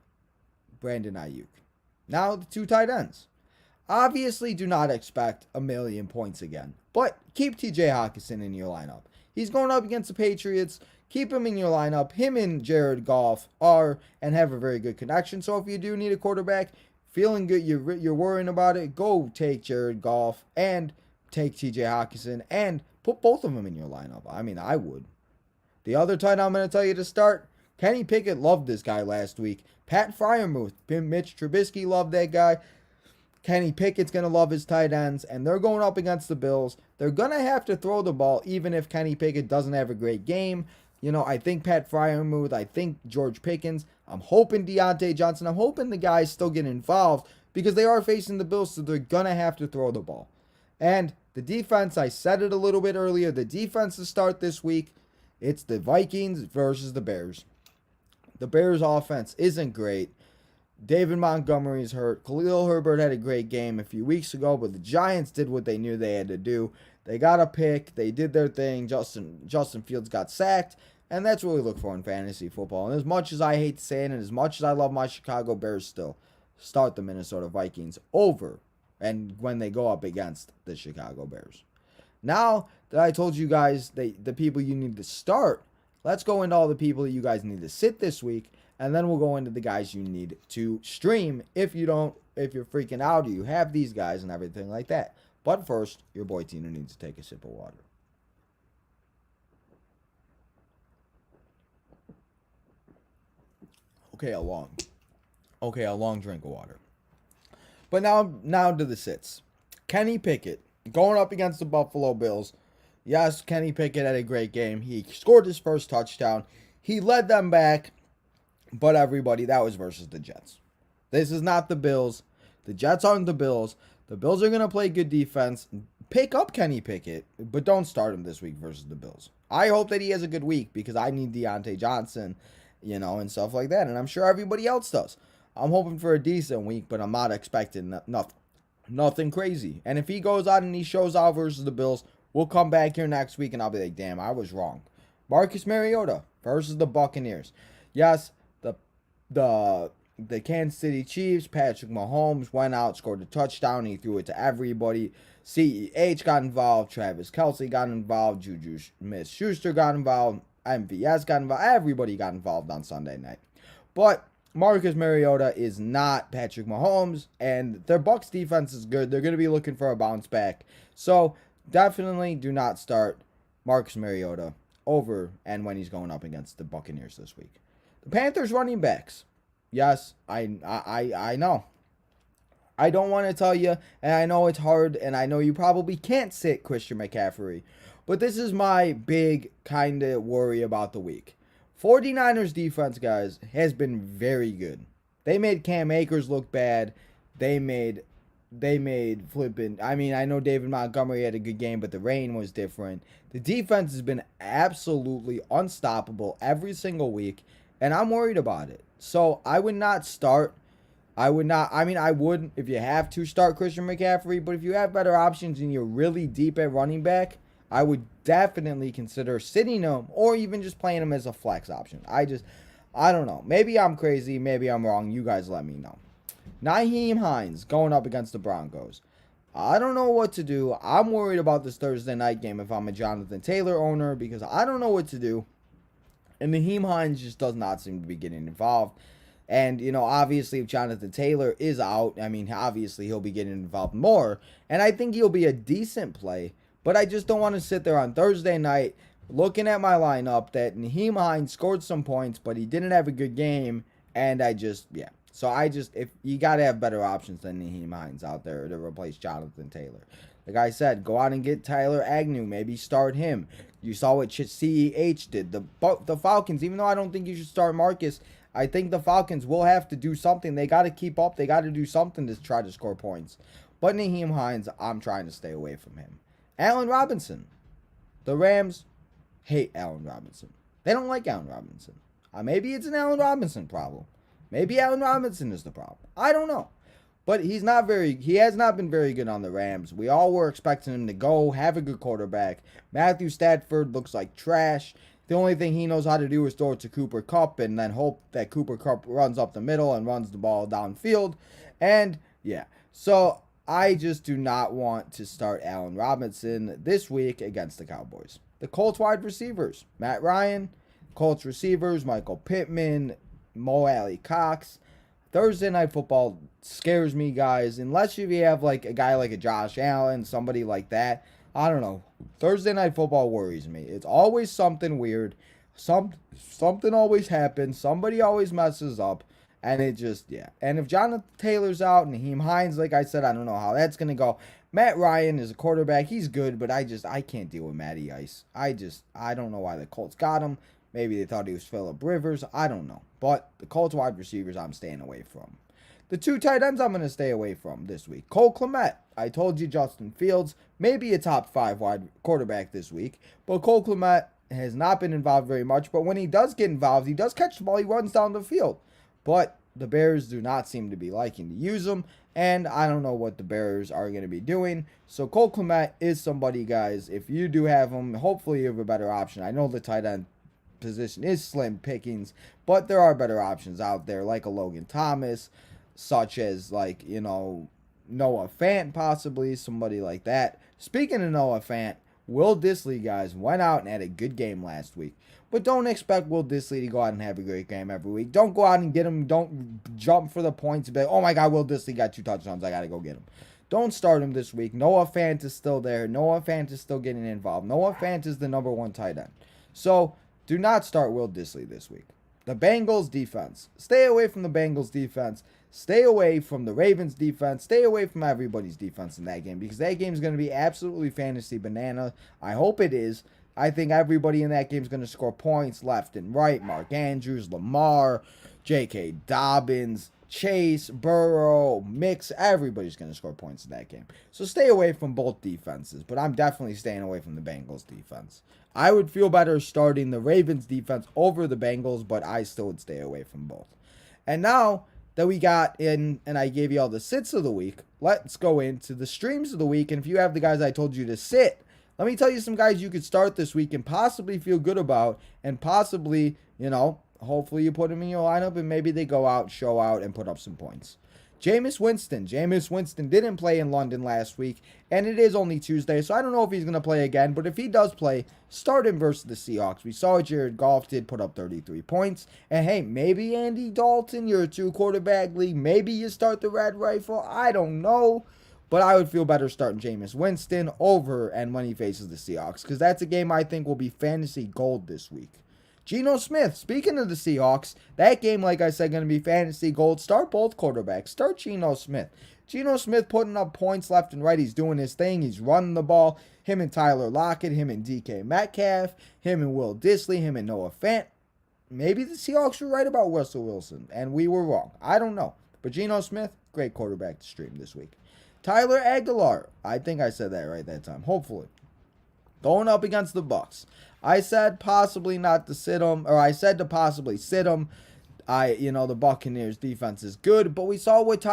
Brandon Ayuk. Now the 2 tight ends. Obviously do not expect 1,000,000 points again. But keep TJ Hawkinson in your lineup. He's going up against the Patriots. Keep him in your lineup. Him and Jared Goff are and have a very good connection. So if you do need a quarterback, feeling good, you're worrying about it, go take Jared Goff and take TJ Hawkinson and put both of them in your lineup. I mean, I would. The other tight end I'm going to tell you to start, Kenny Pickett loved this guy last week. Pat Freiermuth, Mitch Trubisky loved that guy. Kenny Pickett's going to love his tight ends, and they're going up against the Bills. They're going to have to throw the ball even if Kenny Pickett doesn't have a great game. You know, I think Pat Freiermuth, I think George Pickens. I'm hoping Deontay Johnson. I'm hoping the guys still get involved because they are facing the Bills, so they're going to have to throw the ball. And the defense, I said it a little bit earlier, the defense to start this week, it's the Vikings versus the Bears. The Bears offense isn't great. David Montgomery's hurt. Khalil Herbert had a great game a few weeks ago, but the Giants did what they knew they had to do. They got a pick. They did their thing. Justin Fields got sacked, and that's what we look for in fantasy football. And as much as I hate to say it, and as much as I love my Chicago Bears still, start the Minnesota Vikings over and when they go up against the Chicago Bears. Now that I told you guys the people you need to start, let's go into all the people that you guys need to sit this week. And then we'll go into the guys you need to stream if you're freaking out or you have these guys and everything like that. But first, your boy Tino needs to take a sip of water. Okay, a long drink of water. But now to the sits. Kenny Pickett going up against the Buffalo Bills. Yes, Kenny Pickett had a great game. He scored his first touchdown. He led them back. But everybody, that was versus the Jets. This is not the Bills. The Jets aren't the Bills. The Bills are going to play good defense. Pick up Kenny Pickett, but don't start him this week versus the Bills. I hope that he has a good week because I need Deontay Johnson, and stuff like that. And I'm sure everybody else does. I'm hoping for a decent week, but I'm not expecting nothing crazy. And if he goes out and he shows out versus the Bills, we'll come back here next week and I'll be like, damn, I was wrong. Marcus Mariota versus the Buccaneers. Yes, the Kansas City Chiefs, Patrick Mahomes went out, scored a touchdown. He threw it to everybody. CEH got involved. Travis Kelce got involved. Juju Smith-Schuster got involved. MVS got involved. Everybody got involved on Sunday night. But Marcus Mariota is not Patrick Mahomes, and their Bucs defense is good. They're going to be looking for a bounce back. So definitely do not start Marcus Mariota over and when he's going up against the Buccaneers this week. The Panthers running backs. Yes, I know. I don't want to tell you, and I know it's hard, and I know you probably can't sit Christian McCaffrey, but this is my big kind of worry about the week. 49ers defense, guys, has been very good. They made Cam Akers look bad. They made flipping. I mean, I know David Montgomery had a good game, but the rain was different. The defense has been absolutely unstoppable every single week. And I'm worried about it. So I would not start. I would if you have to start Christian McCaffrey. But if you have better options and you're really deep at running back, I would definitely consider sitting him or even just playing him as a flex option. I don't know. Maybe I'm crazy. Maybe I'm wrong. You guys let me know. Nahim Heinz going up against the Broncos. I don't know what to do. I'm worried about this Thursday night game if I'm a Jonathan Taylor owner because I don't know what to do. And Nahim Heinz just does not seem to be getting involved. And, obviously, if Jonathan Taylor is out, obviously he'll be getting involved more. And I think he'll be a decent play. But I just don't want to sit there on Thursday night looking at my lineup that Nahim Heinz scored some points, but he didn't have a good game. And So if you got to have better options than Nahim Heinz out there to replace Jonathan Taylor. Like I said, go out and get Tyler Agnew. Maybe start him. You saw what CEH did. The Falcons, even though I don't think you should start Marcus, I think the Falcons will have to do something. They got to keep up. They got to do something to try to score points. But Nahim Heinz, I'm trying to stay away from him. Allen Robinson. The Rams hate Allen Robinson. They don't like Allen Robinson. Maybe it's an Allen Robinson problem. Maybe Allen Robinson is the problem. I don't know. But he has not been very good on the Rams. We all were expecting him to go, have a good quarterback. Matthew Stafford looks like trash. The only thing he knows how to do is throw it to Cooper Kupp and then hope that Cooper Kupp runs up the middle and runs the ball downfield. And yeah, so I just do not want to start Allen Robinson this week against the Cowboys. The Colts wide receivers, Matt Ryan. Colts receivers, Michael Pittman, Mo Alley Cox. Thursday Night Football scares me, guys. Unless you have like a guy like a Josh Allen, somebody like that. I don't know. Thursday Night Football worries me. It's always something weird. Something always happens. Somebody always messes up. And it just, yeah. And if Jonathan Taylor's out, Nahim Heinz, like I said, I don't know how that's going to go. Matt Ryan is a quarterback. He's good, but I can't deal with Matty Ice. I don't know why the Colts got him. Maybe they thought he was Phillip Rivers. I don't know. But the Colts wide receivers I'm staying away from. The 2 tight ends I'm going to stay away from this week. Cole Clement. I told you Justin Fields, maybe a top 5 wide quarterback this week. But Cole Clement has not been involved very much. But when he does get involved, he does catch the ball. He runs down the field. But the Bears do not seem to be liking to use him. And I don't know what the Bears are going to be doing. So Cole Clement is somebody, guys. If you do have him, hopefully you have a better option. I know the tight end position is slim pickings, but there are better options out there, like a Logan Thomas, such as like, Noah Fant, possibly somebody like that. Speaking of Noah Fant, Will Dissly, guys, went out and had a good game last week. But don't expect Will Dissly to go out and have a great game every week. Don't go out and get him. Don't jump for the points and be like, oh my God, Will Dissly got 2 touchdowns. I got to go get him. Don't start him this week. Noah Fant is still there. Noah Fant is still getting involved. Noah Fant is the number 1 tight end. So do not start Will Dissly this week. The Bengals defense. Stay away from the Bengals defense. Stay away from the Ravens defense. Stay away from everybody's defense in that game, because that game is going to be absolutely fantasy banana. I hope it is. I think everybody in that game is going to score points left and right. Mark Andrews, Lamar, J.K. Dobbins, Chase, Burrow, Mix. Everybody's going to score points in that game. So stay away from both defenses, but I'm definitely staying away from the Bengals defense. I would feel better starting the Ravens defense over the Bengals, but I still would stay away from both. And now that we got in, and I gave you all the sits of the week, let's go into the streams of the week. And if you have the guys I told you to sit, let me tell you some guys you could start this week and possibly feel good about, and possibly, hopefully you put them in your lineup and maybe they go out, show out, and put up some points. Jameis Winston. Jameis Winston didn't play in London last week, and it is only Tuesday, so I don't know if he's going to play again, but if he does play, start him versus the Seahawks. We saw Jared Goff did put up 33 points, and hey, maybe Andy Dalton, you're a 2-quarterback league, maybe you start the Red Rifle, I don't know, but I would feel better starting Jameis Winston over and when he faces the Seahawks, because that's a game I think will be fantasy gold this week. Geno Smith, speaking of the Seahawks, that game, like I said, going to be fantasy gold. Start both quarterbacks. Start Geno Smith. Geno Smith putting up points left and right. He's doing his thing. He's running the ball. Him and Tyler Lockett, him and DK Metcalf, him and Will Dissly, him and Noah Fant. Maybe the Seahawks were right about Russell Wilson, and we were wrong. I don't know. But Geno Smith, great quarterback to stream this week. Tyler Aguilar, I think I said that right that time, hopefully. Going up against the Bucs. I said possibly not to sit him, or I said to possibly sit him. The Buccaneers defense is good, but we saw what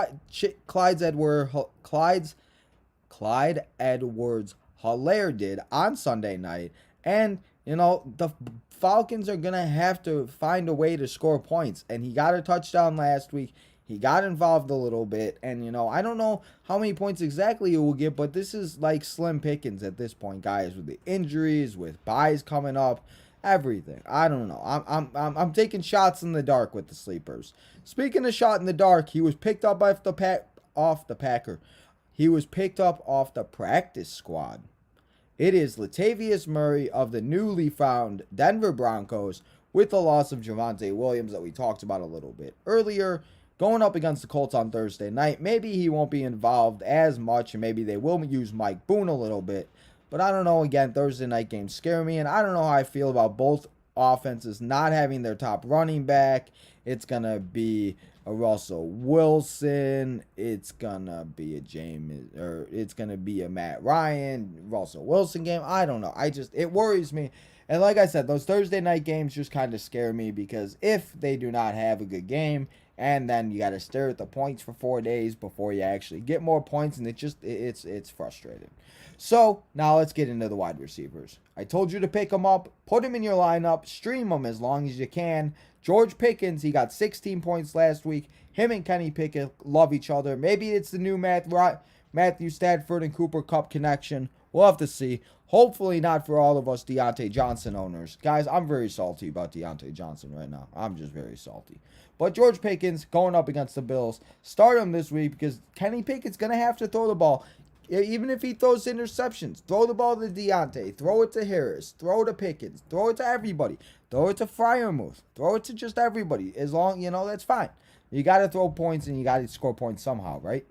Clyde Edwards-Helaire did on Sunday night, and the Falcons are gonna have to find a way to score points, and he got a touchdown last week. He got involved a little bit, and, I don't know how many points exactly he will get, but this is like slim pickings at this point, guys, with the injuries, with buys coming up, everything. I don't know. I'm taking shots in the dark with the sleepers. Speaking of shot in the dark, he was picked up off the Packer. He was picked up off the practice squad. It is Latavius Murray of the newly found Denver Broncos with the loss of Javonte Williams that we talked about a little bit earlier. Going up against the Colts on Thursday night, maybe he won't be involved as much, and maybe they will use Mike Boone a little bit. But I don't know. Again, Thursday night games scare me, and I don't know how I feel about both offenses not having their top running back. It's going to be a Russell Wilson. It's going to be it's going to be a Matt Ryan, Russell Wilson game. I don't know. It worries me. And like I said, those Thursday night games just kind of scare me, because if they do not have a good game, and then you got to stare at the points for 4 days before you actually get more points, and it's frustrating. So now let's get into the wide receivers. I told you to pick them up, put them in your lineup, stream them as long as you can. George Pickens, he got 16 points last week. Him and Kenny Pickett love each other. Maybe it's the new Matthew Stafford and Cooper Kupp connection. We'll have to see. Hopefully not for all of us Deontay Johnson owners. Guys, I'm very salty about Deontay Johnson right now. I'm just very salty. But George Pickens going up against the Bills. Start him this week because Kenny Pickett's going to have to throw the ball. Even if he throws interceptions, throw the ball to Deontay. Throw it to Harris. Throw it to Pickens. Throw it to everybody. Throw it to Freiermuth. Throw it to just everybody. As long, that's fine. You got to throw points and you got to score points somehow, right?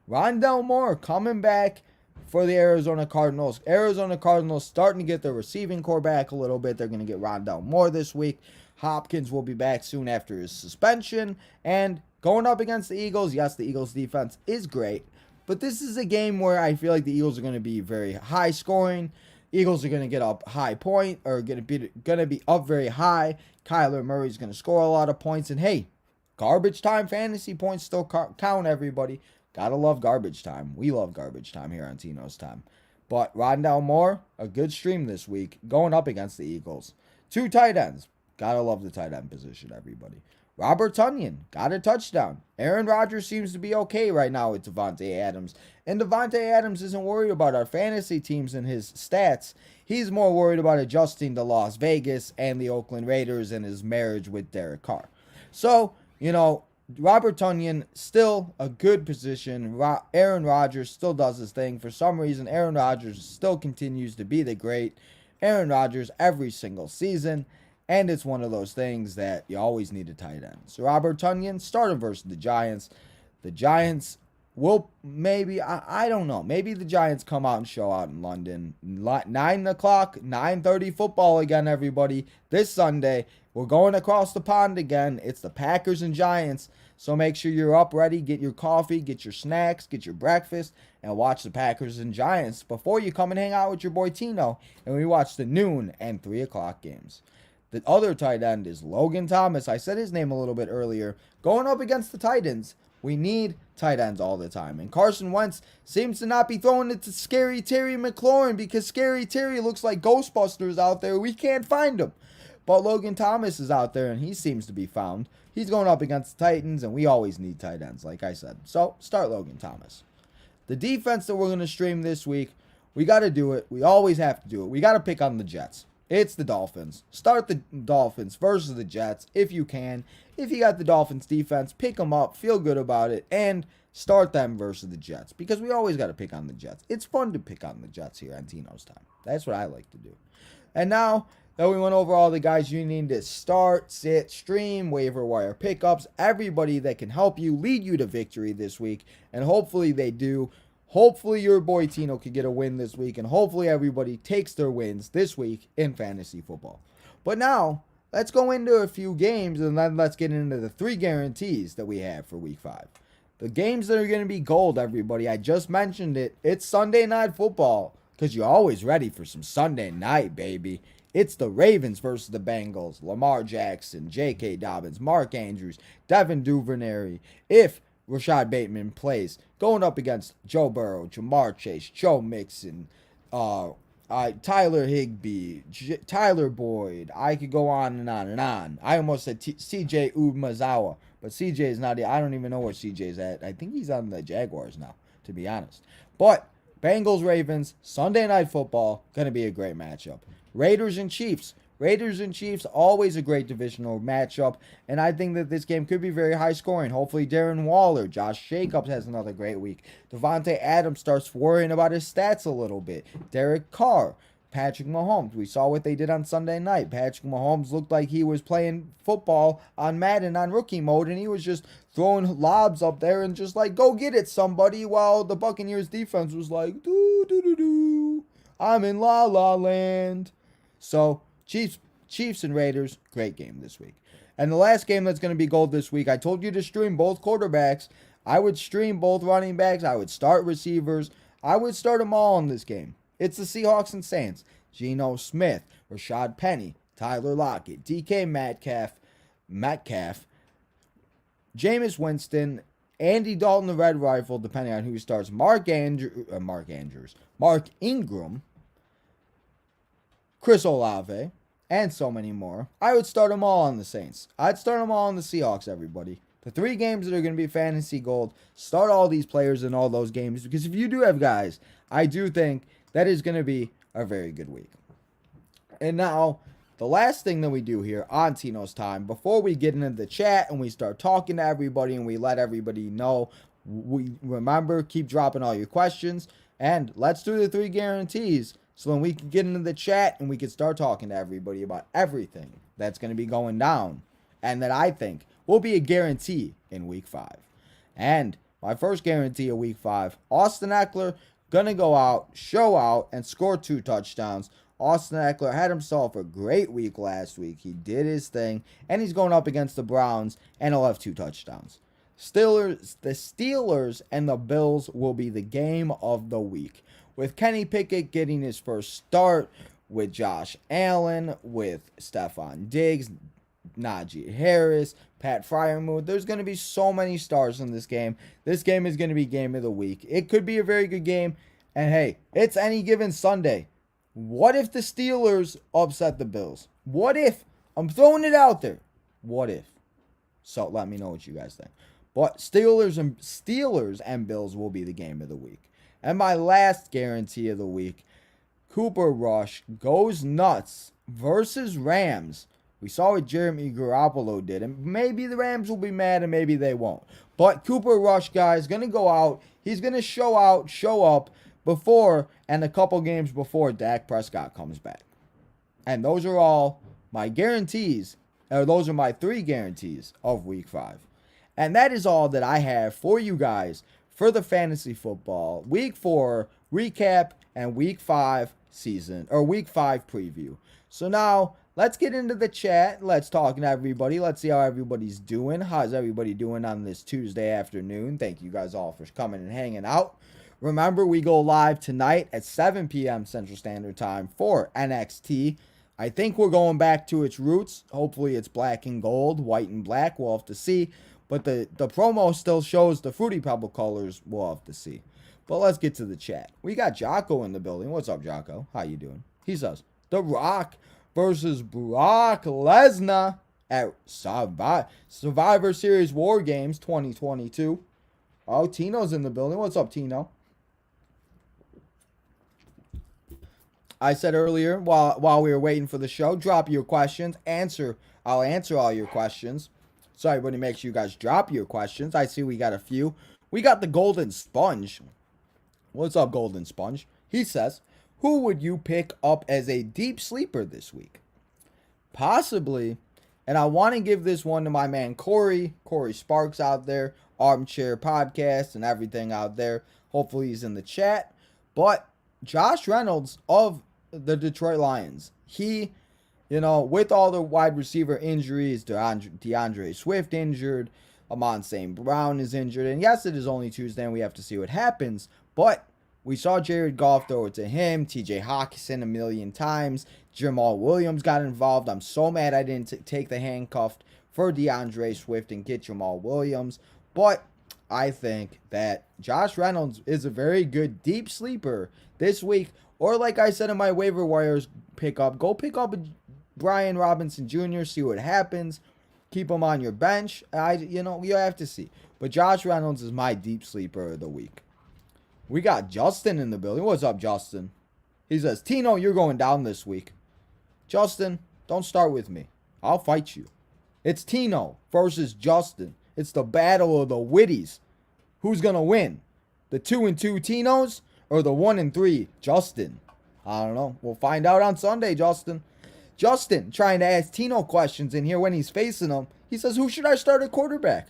Rondell Moore coming back for the Arizona Cardinals. Arizona Cardinals starting to get their receiving core back a little bit. They're going to get Rondell Moore this week. Hopkins will be back soon after his suspension. And going up against the Eagles, yes, the Eagles defense is great. But this is a game where I feel like the Eagles are going to be very high scoring. Eagles are going to get up high point or going to be up very high. Kyler Murray's going to score a lot of points. And hey, garbage time fantasy points still count, everybody. Gotta love garbage time. We love garbage time here on Tino's Time. But Rondell Moore, a good stream this week, going up against the Eagles. 2 tight ends. Gotta love the tight end position, everybody. Robert Tonyan got a touchdown. Aaron Rodgers seems to be okay right now with Davante Adams. And Davante Adams isn't worried about our fantasy teams and his stats. He's more worried about adjusting to Las Vegas and the Oakland Raiders and his marriage with Derek Carr. So, Robert Tonyan, still a good position. Aaron Rodgers still does his thing. For some reason, Aaron Rodgers still continues to be the great Aaron Rodgers every single season. And it's one of those things that you always need a tight end. So Robert Tonyan, start him versus the Giants. The Giants will maybe, I don't know. Maybe the Giants come out and show out in London. 9 o'clock, 9:30 football again, everybody. This Sunday, we're going across the pond again. It's the Packers and Giants. So make sure you're up ready. Get your coffee, get your snacks, get your breakfast, and watch the Packers and Giants before you come and hang out with your boy Tino. And we watch the noon and 3 o'clock games. The other tight end is Logan Thomas. I said his name a little bit earlier. Going up against the Titans, we need tight ends all the time. And Carson Wentz seems to not be throwing it to Scary Terry McLaurin because Scary Terry looks like Ghostbusters out there. We can't find him. But Logan Thomas is out there and he seems to be found. He's going up against the Titans and we always need tight ends, like I said. So start Logan Thomas. The defense that we're going to stream this week, we got to do it. We always have to do it. We got to pick on the Jets. It's the Dolphins. Start the Dolphins versus the Jets if you can. If you got the Dolphins defense, pick them up, feel good about it, and start them versus the Jets. Because we always got to pick on the Jets. It's fun to pick on the Jets here on Tino's Time. That's what I like to do. And now that we went over all the guys you need to start, sit, stream, waiver wire pickups, everybody that can help you, lead you to victory this week, and hopefully they do. Hopefully your boy Tino can get a win this week, and hopefully everybody takes their wins this week in fantasy football. But now, let's go into a few games, and then let's get into the 3 guarantees that we have for week 5. The games that are going to be gold, everybody, I just mentioned it. It's Sunday Night Football, because you're always ready for some Sunday night, baby. It's the Ravens versus the Bengals. Lamar Jackson, J.K. Dobbins, Mark Andrews, Devin Duvernay. If Rashad Bateman plays, going up against Joe Burrow, Jamar Chase, Joe Mixon, Tyler Higbee, Tyler Boyd. I could go on and on and on. I almost said CJ Umazawa, but CJ is not. I don't even know where CJ's at. I think he's on the Jaguars now, to be honest. But Bengals Ravens, Sunday Night Football, gonna be a great matchup. Raiders and Chiefs. Raiders and Chiefs, always a great divisional matchup, and I think that this game could be very high scoring. Hopefully Darren Waller, Josh Jacobs has another great week. Devontae Adams starts worrying about his stats a little bit. Derek Carr, Patrick Mahomes. We saw what they did on Sunday night. Patrick Mahomes looked like he was playing football on Madden on rookie mode, and he was just throwing lobs up there and just like, go get it, somebody, while the Buccaneers defense was like, do, I'm in La La Land. So, Chiefs and Raiders, great game this week. And the last game that's going to be gold this week, I told you to stream both quarterbacks. I would stream both running backs. I would start receivers. I would start them all in this game. It's the Seahawks and Saints. Geno Smith, Rashad Penny, Tyler Lockett, DK Metcalf, Jameis Winston, Andy Dalton, the Red Rifle, depending on who starts, Mark Ingram, Chris Olave, and so many more. I would start them all on the Saints. I'd start them all on the Seahawks, everybody. The 3 games that are going to be fantasy gold, start all these players in all those games, because if you do have guys, I do think that is going to be a very good week. And now, the last thing that we do here on Tino's Time, before we get into the chat and we start talking to everybody and we let everybody know, we remember, keep dropping all your questions, and let's do the 3 guarantees so then we can get into the chat and we can start talking to everybody about everything that's going to be going down and that I think will be a guarantee in Week 5. And my first guarantee of Week 5, Austin Eckler going to go out, show out, and score 2 touchdowns. Austin Eckler had himself a great week last week. He did his thing, and he's going up against the Browns, and he'll have 2 touchdowns. The Steelers and the Bills will be the game of the week, with Kenny Pickett getting his first start, with Josh Allen, with Stephon Diggs, Najee Harris, Pat Freiermuth. There's going to be so many stars in this game. This game is going to be game of the week. It could be a very good game, and hey, it's any given Sunday. What if the Steelers upset the Bills? What if? I'm throwing it out there. What if? So let me know what you guys think. But Steelers and Bills will be the game of the week. And my last guarantee of the week, Cooper Rush goes nuts versus Rams. We saw what Jeremy Garoppolo did, and maybe the Rams will be mad and maybe they won't. But Cooper Rush, guys, going to go out. He's going to show up before and a couple games before Dak Prescott comes back. And those are all my guarantees. Those are my 3 guarantees of Week 5. And that is all that I have for you guys for the fantasy football Week 4 recap and Week 5 Week 5 preview. So now let's get into the chat. Let's talk to everybody. Let's see how everybody's doing. How's everybody doing on this Tuesday afternoon? Thank you guys all for coming and hanging out. Remember, we go live tonight at 7 p.m. Central Standard Time for NXT. I think we're going back to its roots. Hopefully it's black and gold, white and black. We'll have to see. But the promo still shows the Fruity Pebble colors. We'll have to see. But let's get to the chat. We got Jocko in the building. What's up, Jocko? How you doing? He says, The Rock versus Brock Lesnar at Survivor Series War Games 2022. Oh, Tino's in the building. What's up, Tino? I said earlier, while we were waiting for the show, drop your questions. I'll answer all your questions. So everybody, make sure you guys drop your questions. I see we got a few. We got the Golden Sponge. What's up, Golden Sponge? He says, who would you pick up as a deep sleeper this week? Possibly, and I want to give this one to my man Corey Sparks out there, Armchair Podcast and everything out there. Hopefully he's in the chat. But Josh Reynolds of the Detroit Lions, he, with all the wide receiver injuries, DeAndre Swift injured, Amon St. Brown is injured, and yes, it is only Tuesday and we have to see what happens, but we saw Jared Goff throw it to him, TJ Hawkinson a million times, Jamal Williams got involved. I'm so mad I didn't take the handcuffed for DeAndre Swift and get Jamal Williams, but I think that Josh Reynolds is a very good deep sleeper this week, or like I said in my waiver wires pickup, go pick up Brian Robinson Jr., see what happens. Keep him on your bench. You have to see. But Josh Reynolds is my deep sleeper of the week. We got Justin in the building. What's up, Justin? He says, Tino, you're going down this week. Justin, don't start with me. I'll fight you. It's Tino versus Justin. It's the battle of the witties. Who's going to win? The 2-2 Tinos or the 1-3 Justin? I don't know. We'll find out on Sunday, Justin. Justin trying to ask Tino questions in here when he's facing them. He says, who should I start at quarterback?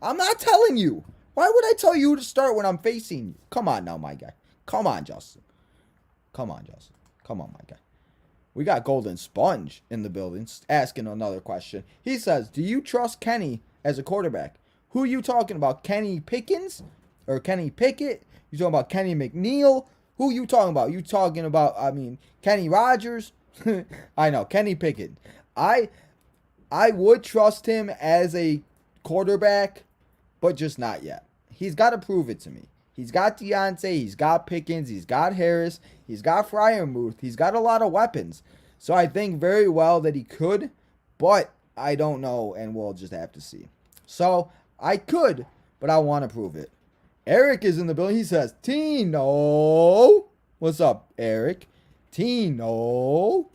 I'm not telling you. Why would I tell you who to start when I'm facing you? Come on now, my guy. Come on, Justin. Come on, Justin. Come on, my guy. We got Golden Sponge in the building asking another question. He says, do you trust Kenny as a quarterback? Who are you talking about? Kenny Pickens or Kenny Pickett? You talking about Kenny McNeil? Who are you talking about? You talking about, Kenny Rogers? I know, Kenny Pickett. I would trust him as a quarterback, but just not yet. He's got to prove it to me. He's got Deontay, he's got Pickens, he's got Harris, he's got Freiermuth, he's got a lot of weapons. So I think very well that he could, but I don't know, and we'll just have to see. So I could, but I want to prove it. Eric is in the building. He says, Tino. What's up, Eric? Tino.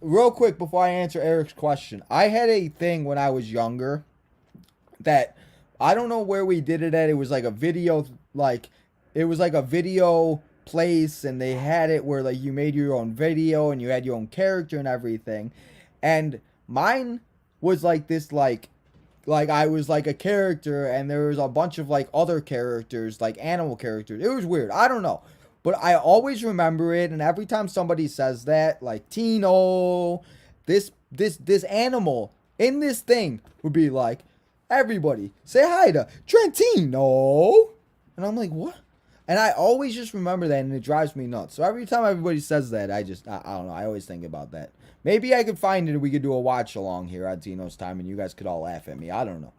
Real quick before I answer Eric's question, I had a thing when I was younger that I don't know where we did it at. It was like a video, place, and they had it where like you made your own video and you had your own character and everything. And mine was like this, like I was like a character and there was a bunch of like other characters, like animal characters. It was weird. I don't know. But I always remember it, and every time somebody says that, like Tino, this animal in this thing would be like, everybody say hi to Trentino. And I'm like, what? And I always just remember that, and it drives me nuts. So every time everybody says that, I don't know. I always think about that. Maybe I could find it and we could do a watch along here at Tino's time, and you guys could all laugh at me. I don't know.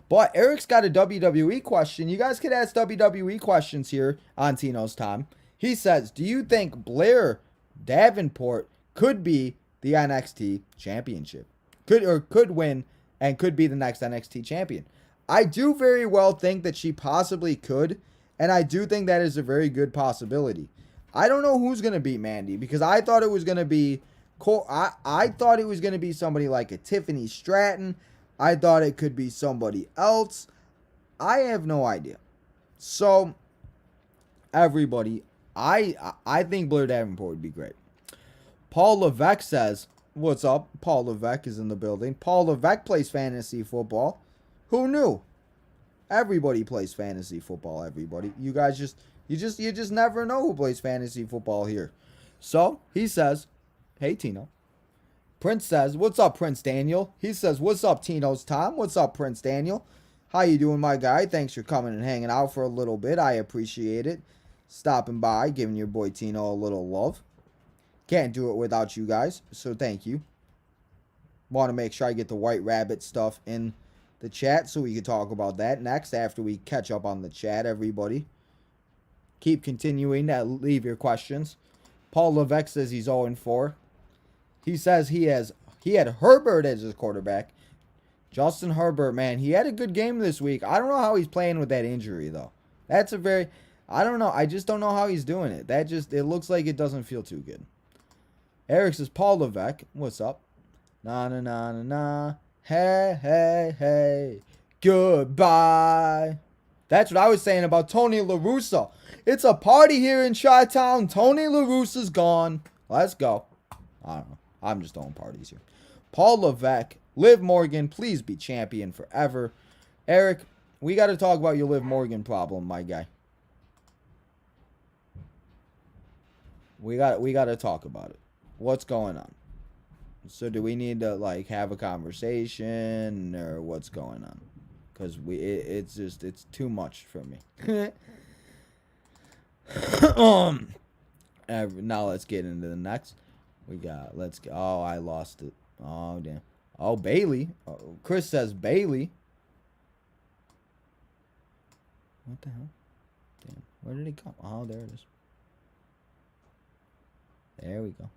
But Eric's got a WWE question. You guys could ask WWE questions here on Tino's time. He says, do you think Blair Davenport could be the NXT championship? Could win and could be the next NXT champion? I do very well think that she possibly could, and I do think that is a very good possibility. I don't know who's going to beat Mandy, because I thought it was going to be I thought it was going to be somebody like a Tiffany Stratton. I thought it could be somebody else. I have no idea. So, everybody, I think Blair Davenport would be great. Paul Levesque says, what's up? Paul Levesque is in the building. Paul Levesque plays fantasy football. Who knew? Everybody plays fantasy football, everybody. You guys you just never know who plays fantasy football here. So, he says, hey, Tino. Prince says, what's up, Prince Daniel? He says, what's up, Tino's Tom? What's up, Prince Daniel? How you doing, my guy? Thanks for coming and hanging out for a little bit. I appreciate it. Stopping by, giving your boy Tino a little love. Can't do it without you guys, so thank you. Want to make sure I get the White Rabbit stuff in the chat so we can talk about that next after we catch up on the chat, everybody. Keep continuing to leave your questions. Paul Levesque says he's 0-4. He says he had Herbert as his quarterback. Justin Herbert, man, he had a good game this week. I don't know how he's playing with that injury, though. I don't know. I just don't know how he's doing it. It looks like it doesn't feel too good. Eric says, Paul Levesque, what's up? Na na na na na. Hey, hey, hey. Goodbye. That's what I was saying about Tony La Russa. It's a party here in Chi-Town. Tony La Russa's gone. Let's go. I don't know. I'm just throwing parties here. Paul Levesque, Liv Morgan, please be champion forever. Eric, we got to talk about your Liv Morgan problem, my guy. We got to talk about it. What's going on? So do we need to like have a conversation, or what's going on? Because it's too much for me. Now let's get into the next. Let's go. Oh, I lost it. Oh, damn. Oh, Bailey. Oh, Chris says Bailey. What the hell? Damn. Where did he come? Oh, there it is. There we go.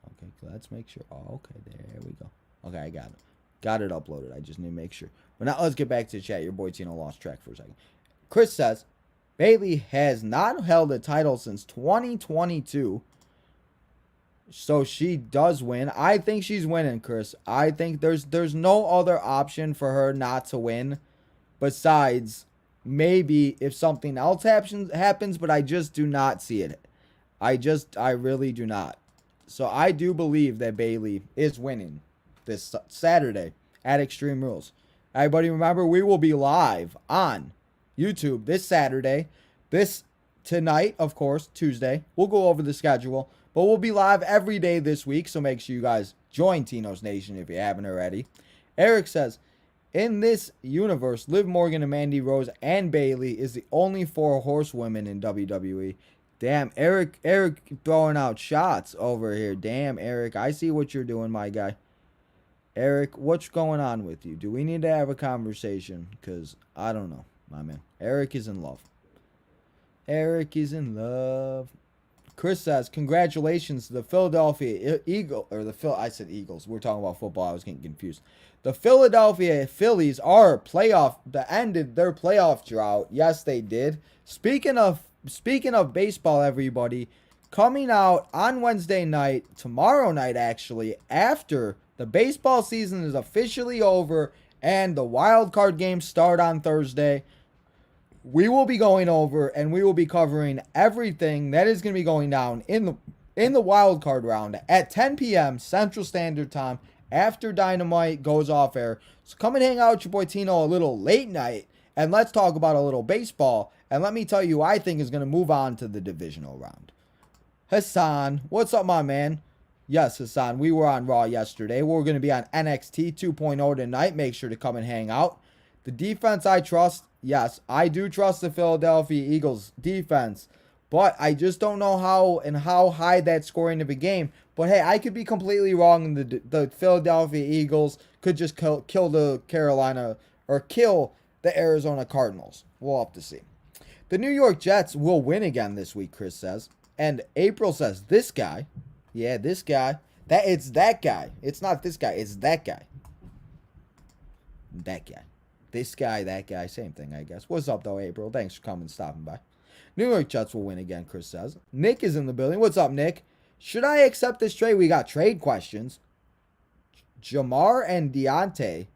Okay, let's make sure. Oh, okay, there we go. Okay, I got it. Got it uploaded. I just need to make sure. But now let's get back to the chat. Your boy Tino lost track for a second. Chris says, Bailey has not held a title since 2022. So she does win. I think she's winning, Chris. I think there's no other option for her not to win besides maybe if something else happens, but I just do not see it. I really do not. So I do believe that Bailey is winning this Saturday at Extreme Rules. Everybody remember, we will be live on YouTube this Saturday. Tonight, of course, Tuesday. We'll go over the schedule. But we'll be live every day this week, so make sure you guys join Tino's Nation if you haven't already. Eric says, in this universe, Liv Morgan, Mandy Rose, and Bailey is the only 4 horsewomen in WWE. Damn, Eric throwing out shots over here. Damn, Eric, I see what you're doing, my guy. Eric, what's going on with you? Do we need to have a conversation? Because I don't know, my man. Eric is in love. Eric is in love. Chris says, congratulations to the Philadelphia Eagles. I said Eagles. We're talking about football. I was getting confused. The Philadelphia Phillies ended their playoff drought. Yes, they did. Speaking of baseball, everybody, coming out on Wednesday night, tomorrow night actually, after the baseball season is officially over and the wild card games start on Thursday, we will be going over and we will be covering everything that is going to be going down in the wild card round at 10 p.m. Central Standard Time after Dynamite goes off air. So come and hang out with your boy Tino a little late night and let's talk about a little baseball. And let me tell you who I think is going to move on to the divisional round. Hassan, what's up, my man? Yes, Hassan, we were on Raw yesterday. We're going to be on NXT 2.0 tonight. Make sure to come and hang out. The defense I trust, yes, I do trust the Philadelphia Eagles defense, but I just don't know how high that scoring of a game. But hey, I could be completely wrong, and the Philadelphia Eagles could just kill the Arizona Cardinals. We'll have to see. The New York Jets will win again this week, Chris says. And April says, this guy. Yeah, this guy. It's that guy. It's not this guy. It's that guy. That guy. This guy, that guy. Same thing, I guess. What's up, though, April? Thanks for coming and stopping by. New York Jets will win again, Chris says. Nick is in the building. What's up, Nick? Should I accept this trade? We got trade questions. Jamar and Deontay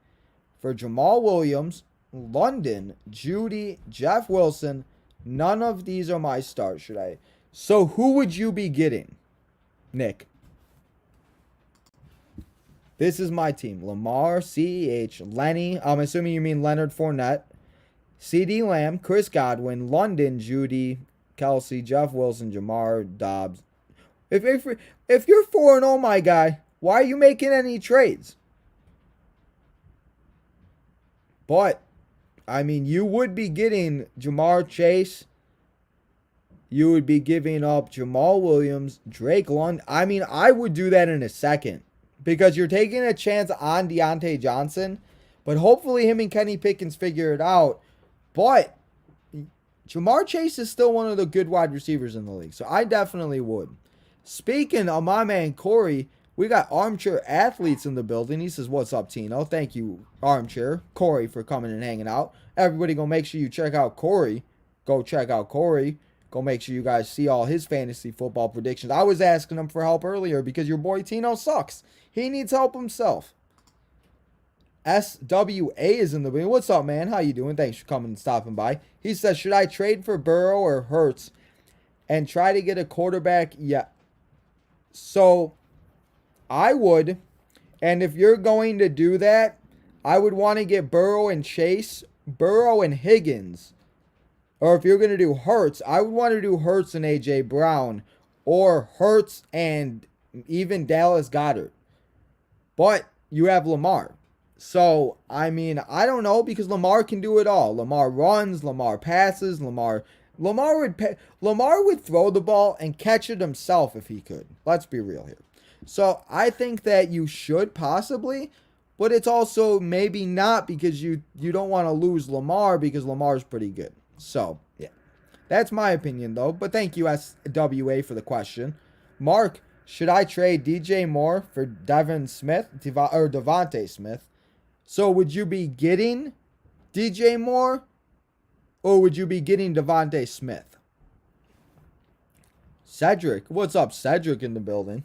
for Jamal Williams, London, Judy, Jeff Wilson. None of these are my start. Should I? So who would you be getting, Nick? This is my team. Lamar, CEH, Lenny. I'm assuming you mean Leonard Fournette. CD Lamb, Chris Godwin, London, Judy, Kelsey, Jeff Wilson, Jamar, Dobbs. If you're 4-0, my guy, why are you making any trades? But, I mean, you would be getting Jamar Chase. You would be giving up Jamal Williams, Drake London. I mean, I would do that in a second. Because you're taking a chance on Deontay Johnson. But hopefully him and Kenny Pickens figure it out. But Jamar Chase is still one of the good wide receivers in the league. So I definitely would. Speaking of my man Corey, we got Armchair Athletes in the building. He says, what's up, Tino? Thank you, Armchair. Corey, for coming and hanging out. Everybody go make sure you check out Corey. Go check out Corey. Go make sure you guys see all his fantasy football predictions. I was asking him for help earlier because your boy Tino sucks. He needs help himself. SWA is in the building. What's up, man? How you doing? Thanks for coming and stopping by. He says, should I trade for Burrow or Hurts and try to get a quarterback? Yeah. So, I would. And if you're going to do that, I would want to get Burrow and Chase, Burrow and Higgins. Or if you're going to do Hurts, I would want to do Hurts and A.J. Brown. Or Hurts and even Dallas Goedert. But you have Lamar. So, I mean, I don't know because Lamar can do it all. Lamar runs, Lamar passes, Lamar would throw the ball and catch it himself if he could. Let's be real here. So, I think that you should possibly, but it's also maybe not because you don't want to lose Lamar because Lamar's pretty good. So, yeah. That's my opinion, though. But thank you, SWA, for the question. Mark, should I trade DJ Moore for Devontae Smith? So, would you be getting DJ Moore? Or would you be getting Devontae Smith? Cedric. What's up, Cedric, in the building?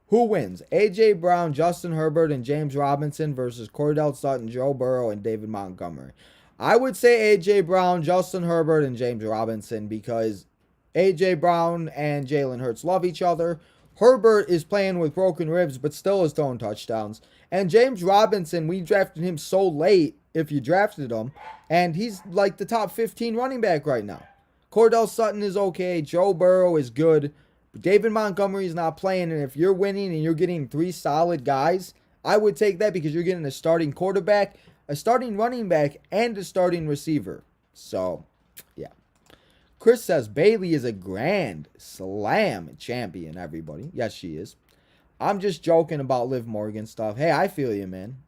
Who wins? A.J. Brown, Justin Herbert, and James Robinson versus Cordell Sutton, Joe Burrow, and David Montgomery. I would say A.J. Brown, Justin Herbert, and James Robinson because A.J. Brown and Jalen Hurts love each other. Herbert is playing with broken ribs but still is throwing touchdowns. And James Robinson, we drafted him so late, if you drafted him, and he's like the top 15 running back right now. Cordell Sutton is okay. Joe Burrow is good. But David Montgomery is not playing, and if you're winning and you're getting 3 solid guys, I would take that because you're getting a starting quarterback, a starting running back, and a starting receiver. So, yeah. Chris says Bailey is a grand slam champion, everybody. Yes, she is. I'm just joking about Liv Morgan stuff. Hey, I feel you, man.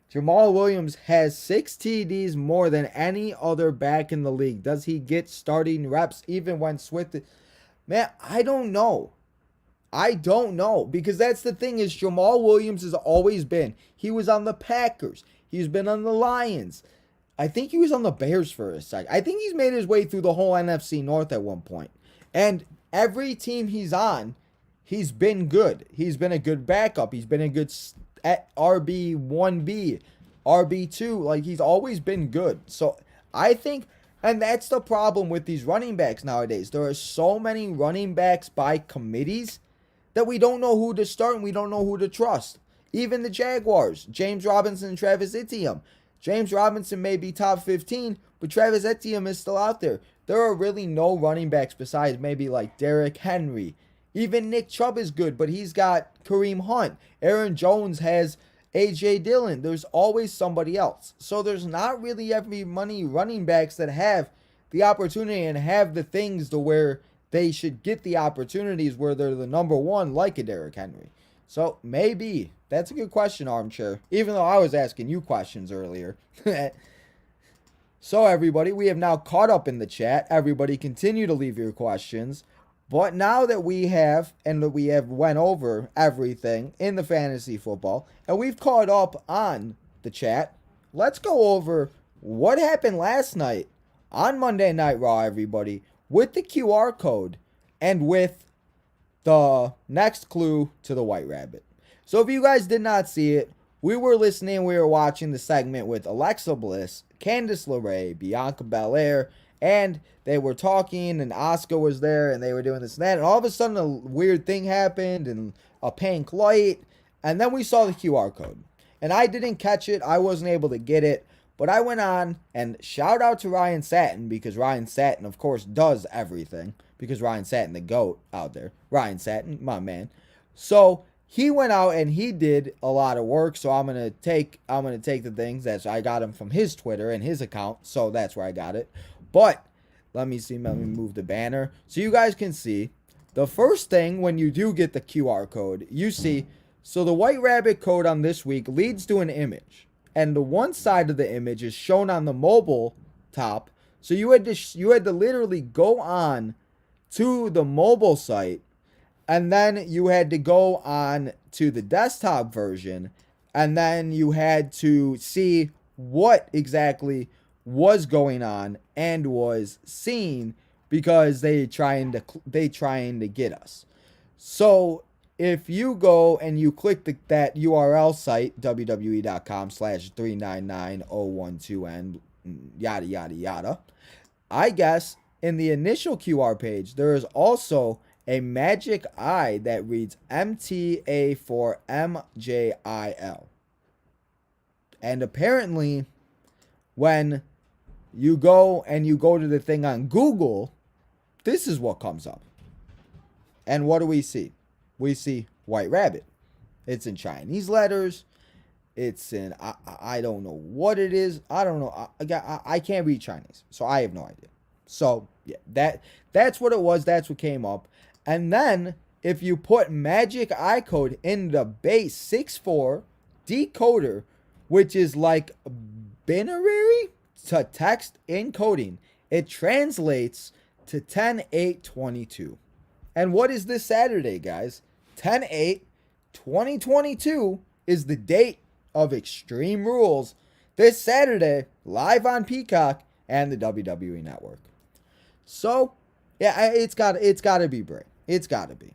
Jamal Williams has 6 TDs more than any other back in the league. Does he get starting reps even when Swift? Man, I don't know. I don't know, because that's the thing is Jamal Williams has always been. He was on the Packers. He's been on the Lions. I think he was on the Bears for a sec. I think he's made his way through the whole NFC North at one point. And every team he's on, he's been good. He's been a good backup. He's been a good at RB1B, RB2. Like, he's always been good. So I think, and that's the problem with these running backs nowadays. There are so many running backs by committees that we don't know who to start and we don't know who to trust. Even the Jaguars, James Robinson and Travis Etienne. James Robinson may be top 15, but Travis Etienne is still out there. There are really no running backs besides maybe like Derrick Henry. Even Nick Chubb is good, but he's got Kareem Hunt. Aaron Jones has A.J. Dillon. There's always somebody else. So there's not really every many running backs that have the opportunity and have the things to where they should get the opportunities where they're the number one, like a Derrick Henry. So maybe. That's a good question, Armchair. Even though I was asking you questions earlier. So everybody, we have now caught up in the chat. Everybody continue to leave your questions. But now that we have, and that we have went over everything in the fantasy football, and we've caught up on the chat, let's go over what happened last night on Monday Night Raw, everybody, with the QR code and with the next clue to the White Rabbit. So if you guys did not see it, we were listening, we were watching the segment with Alexa Bliss, Candice LeRae, Bianca Belair, and they were talking, and Asuka was there, and they were doing this and that, and all of a sudden a weird thing happened, and a pink light, and then we saw the QR code. And I didn't catch it, I wasn't able to get it, but I went on, and shout out to Ryan Satin, because Ryan Satin, of course, does everything, because Ryan Satin, the GOAT out there. Ryan Satin, my man. So he went out and he did a lot of work, so I'm gonna take the things that I got him from his Twitter and his account, so that's where I got it. But let me move the banner so you guys can see. The first thing when you do get the QR code, you see, so the White Rabbit code on this week leads to an image, and the one side of the image is shown on the mobile top. So you had to literally go on to the mobile site, and then you had to go on to the desktop version, and then you had to see what exactly was going on and was seen, because they trying to get us. So if you go and you click that URL site, wwe.com/399012n, yada yada yada, I guess in the initial QR page there is also a magic eye that reads MTA for MJIL. And apparently when you go to the thing on Google, this is what comes up. And what do we see? We see White Rabbit. It's in Chinese letters. It's in, I don't know what it is. I don't know. I can't read Chinese, so I have no idea. So, yeah, that's what it was. That's what came up. And then, if you put magic eye code in the base 64 decoder, which is like binary to text encoding, it translates to 10/8/22. And what is this Saturday, guys? 10/8/2022 is the date of Extreme Rules this Saturday, live on Peacock and the WWE Network. So, yeah, it's got to be great. It's got to be.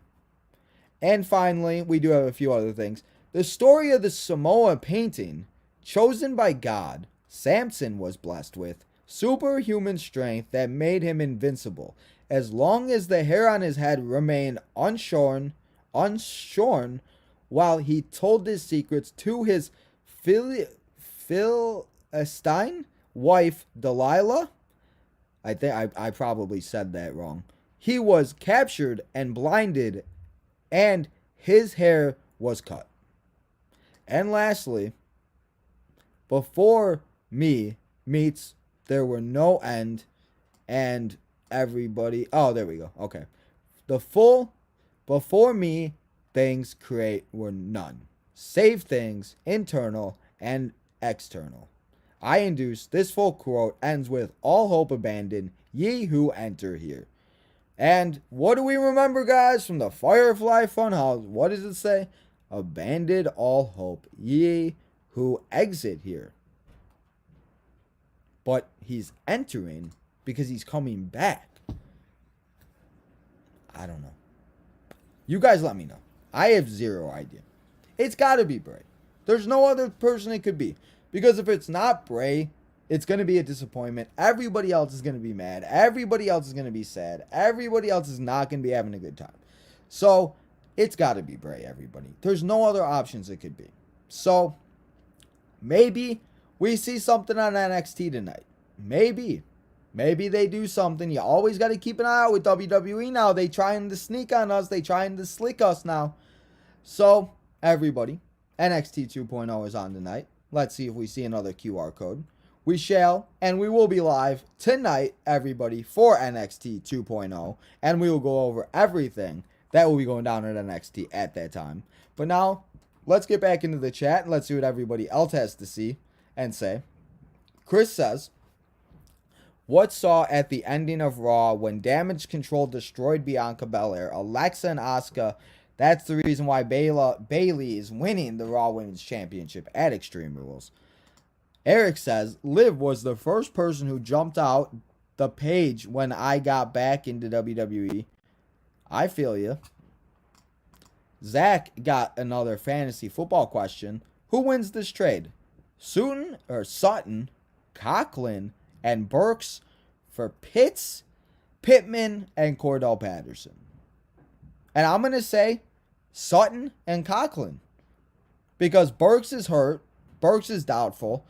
And finally, we do have a few other things. The story of the Samoa painting, chosen by God, Samson was blessed with superhuman strength that made him invincible, as long as the hair on his head remained unshorn, while he told his secrets to his Philistine wife Delilah. I think I probably said that wrong. He was captured and blinded, and his hair was cut. And lastly, before me meets there were no end, and everybody, oh, there we go. Okay. Before me, things were none, save things internal and external. I induce this full quote ends with all hope abandoned, ye who enter here. And what do we remember, guys, from the Firefly Funhouse? What does it say? Abandon all hope, ye who exit here. But he's entering because he's coming back. I don't know. You guys let me know. I have zero idea. It's got to be Bray. There's no other person it could be. Because if it's not Bray, it's going to be a disappointment. Everybody else is going to be mad. Everybody else is going to be sad. Everybody else is not going to be having a good time. So, it's got to be Bray, everybody. There's no other options it could be. So, maybe we see something on NXT tonight. Maybe. Maybe they do something. You always got to keep an eye out with WWE now. They trying to sneak on us. They trying to slick us now. So, everybody, NXT 2.0 is on tonight. Let's see if we see another QR code. We shall, and we will be live tonight, everybody, for NXT 2.0. And we will go over everything that will be going down at NXT at that time. But now, let's get back into the chat and let's see what everybody else has to see and say. Chris says, what saw at the ending of Raw when Damage Control destroyed Bianca Belair, Alexa and Asuka? That's the reason why Bayley is winning the Raw Women's Championship at Extreme Rules. Eric says, Liv was the first person who jumped out the page when I got back into WWE. I feel you. Zach got another fantasy football question. Who wins this trade? Sutton, Coughlin, and Burks for Pitts, Pittman, and Cordell Patterson. And I'm going to say Sutton and Coughlin. Because Burks is hurt. Burks is doubtful.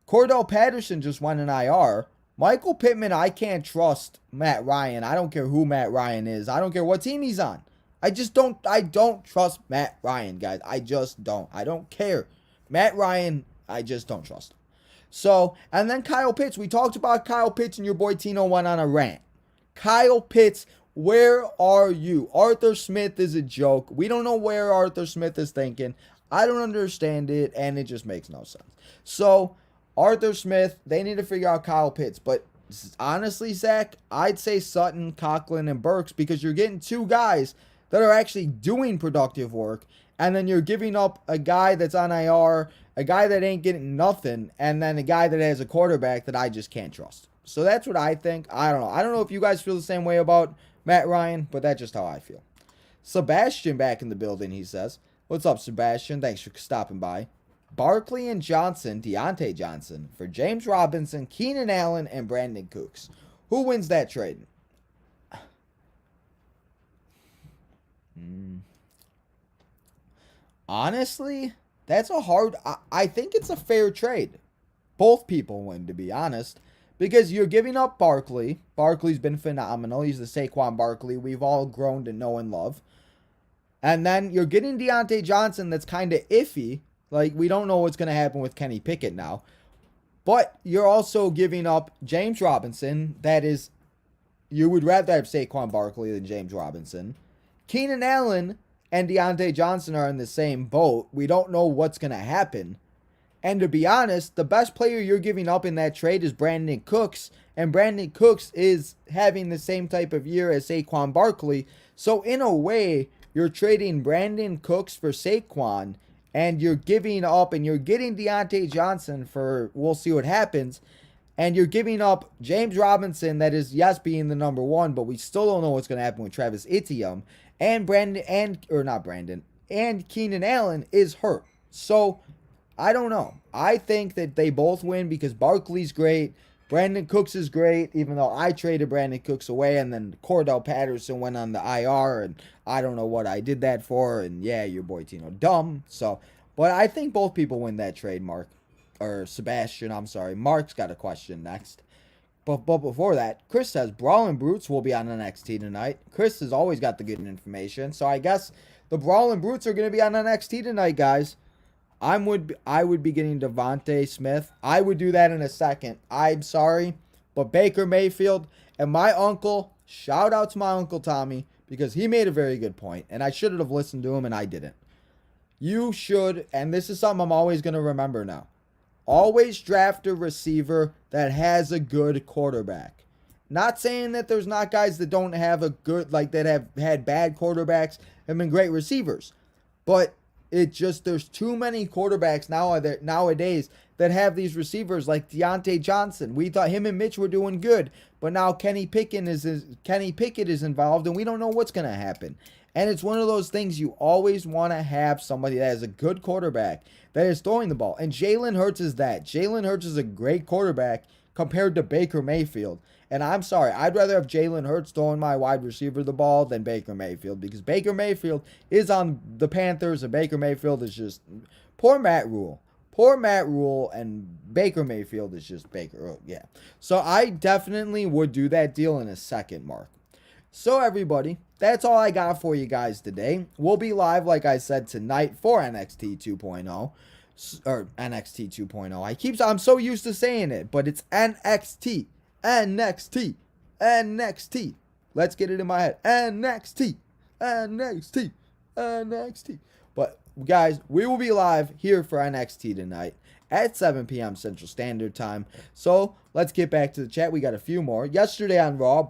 Cordell Patterson just went in IR. Michael Pittman, I can't trust Matt Ryan. I don't care who Matt Ryan is. I don't care what team he's on. I don't trust Matt Ryan, guys. I just don't. I don't care. Matt Ryan, I just don't trust him. So, and then Kyle Pitts. We talked about Kyle Pitts and your boy Tino went on a rant. Kyle Pitts, where are you? Arthur Smith is a joke. We don't know where Arthur Smith is thinking. I don't understand it, and it just makes no sense. So, Arthur Smith, they need to figure out Kyle Pitts. But honestly, Zach, I'd say Sutton, Coughlin, and Burks because you're getting two guys that are actually doing productive work. And then you're giving up a guy that's on IR, a guy that ain't getting nothing, and then a guy that has a quarterback that I just can't trust. So that's what I think. I don't know. I don't know if you guys feel the same way about Matt Ryan, but that's just how I feel. Sebastian back in the building, he says. What's up, Sebastian? Thanks for stopping by. Barkley and Johnson, Deontay Johnson, for James Robinson, Keenan Allen, and Brandon Cooks. Who wins that trade? Honestly, that's a hard... I think it's a fair trade. Both people win, to be honest. Because you're giving up Barkley. Barkley's been phenomenal. He's the Saquon Barkley we've all grown to know and love. And then you're getting Deontay Johnson that's kind of iffy. Like, we don't know what's going to happen with Kenny Pickett now. But you're also giving up James Robinson. That is, you would rather have Saquon Barkley than James Robinson. Keenan Allen and Deontay Johnson are in the same boat. We don't know what's going to happen. And to be honest, the best player you're giving up in that trade is Brandon Cooks. And Brandon Cooks is having the same type of year as Saquon Barkley. So in a way, you're trading Brandon Cooks for Saquon. And you're giving up and you're getting Deontay Johnson for, we'll see what happens. And you're giving up James Robinson, that is, yes, being the number one, but we still don't know what's going to happen with Travis Etienne. And and Keenan Allen is hurt. So, I don't know. I think that they both win because Barkley's great. Brandon Cooks is great, even though I traded Brandon Cooks away, and then Cordell Patterson went on the IR, and I don't know what I did that for, and yeah, your boy Tino, dumb. So, but I think both people win that trade, Sebastian, I'm sorry. Mark's got a question next. But before that, Chris says, Brawlin' Brutes will be on NXT tonight. Chris has always got the good information, so I guess the Brawlin' Brutes are going to be on NXT tonight, guys. I would be getting Devontae Smith. I would do that in a second. I'm sorry, but Baker Mayfield and my uncle, shout out to my Uncle Tommy, because he made a very good point, and I should have listened to him, and I didn't. You should, and this is something I'm always going to remember now, always draft a receiver that has a good quarterback. Not saying that there's not guys that don't have a good, like that have had bad quarterbacks and been great receivers. But it just, there's too many quarterbacks nowadays that have these receivers like Deontay Johnson. We thought him and Mitch were doing good, but now Kenny Pickett is involved, and we don't know what's going to happen. And it's one of those things, you always want to have somebody that has a good quarterback that is throwing the ball. And Jalen Hurts is that. Jalen Hurts is a great quarterback compared to Baker Mayfield. And I'm sorry, I'd rather have Jalen Hurts throwing my wide receiver the ball than Baker Mayfield, because Baker Mayfield is on the Panthers, and Baker Mayfield is just poor Matt Rule. Poor Matt Rule, and Baker Mayfield is just Baker. Oh, yeah. So I definitely would do that deal in a second, Mark. So everybody, that's all I got for you guys today. We'll be live, like I said, tonight for NXT 2.0. Or NXT 2.0. I'm so used to saying it, but it's NXT. NXT. NXT. Let's get it in my head. NXT. NXT. NXT. But guys, we will be live here for NXT tonight at 7 p.m. Central Standard Time. So let's get back to the chat. We got a few more. Yesterday on Raw,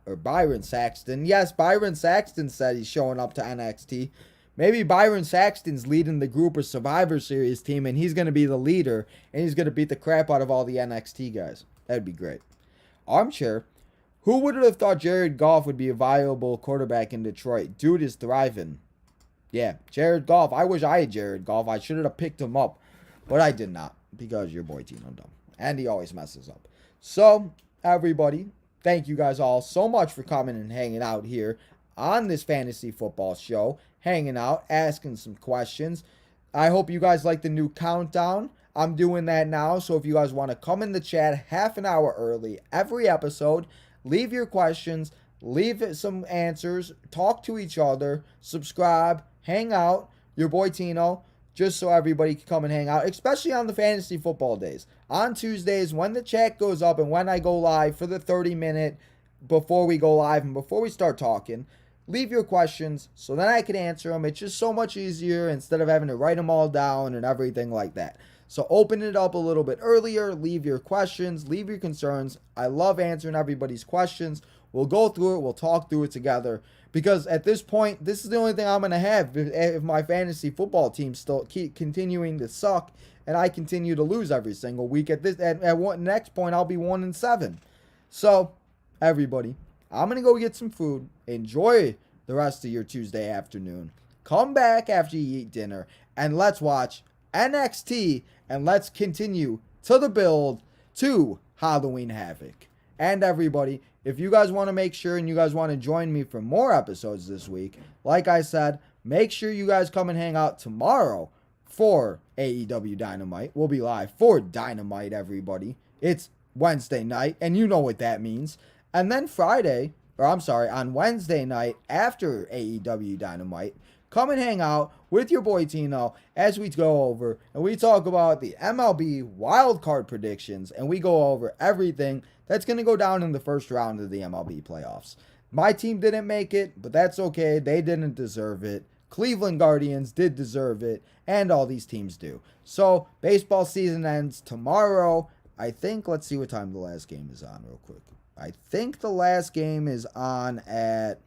Byron Saxton. Yes, Byron Saxton said he's showing up to NXT. Maybe Byron Saxton's leading the group or Survivor Series team, and he's going to be the leader, and he's going to beat the crap out of all the NXT guys. That'd be great. Armchair. Who would have thought Jared Goff would be a viable quarterback in Detroit? Dude is thriving. Yeah, Jared Goff. I wish I had Jared Goff. I should have picked him up, but I did not, because your boy Tino dumb. And he always messes up. So, everybody, thank you guys all so much for coming and hanging out here on this fantasy football show. Hanging out, asking some questions. I hope you guys like the new countdown. I'm doing that now, so if you guys want to come in the chat half an hour early every episode, leave your questions, leave some answers, talk to each other, subscribe, hang out, your boy Tino, just so everybody can come and hang out, especially on the fantasy football days. On Tuesdays, when the chat goes up and when I go live for the 30-minute before we go live and before we start talking, leave your questions so then I can answer them. It's just so much easier instead of having to write them all down and everything like that. So open it up a little bit earlier. Leave your questions. Leave your concerns. I love answering everybody's questions. We'll go through it. We'll talk through it together. Because at this point, this is the only thing I'm going to have if my fantasy football team still keep continuing to suck and I continue to lose every single week. At next point, I'll be 1-7. So, everybody, I'm going to go get some food. Enjoy the rest of your Tuesday afternoon. Come back after you eat dinner and let's watch NXT and let's continue to the build to Halloween Havoc. And everybody, if you guys want to make sure and you guys want to join me for more episodes this week, like I said, make sure you guys come and hang out tomorrow for AEW Dynamite. We'll be live for Dynamite, everybody. It's Wednesday night, and you know what that means. And then on Wednesday night after AEW Dynamite, come and hang out with your boy Tino as we go over and we talk about the MLB wildcard predictions and we go over everything that's going to go down in the first round of the MLB playoffs. My team didn't make it, but that's okay. They didn't deserve it. Cleveland Guardians did deserve it, and all these teams do. So, baseball season ends tomorrow. I think, let's see what time the last game is on real quick. I think the last game is on at...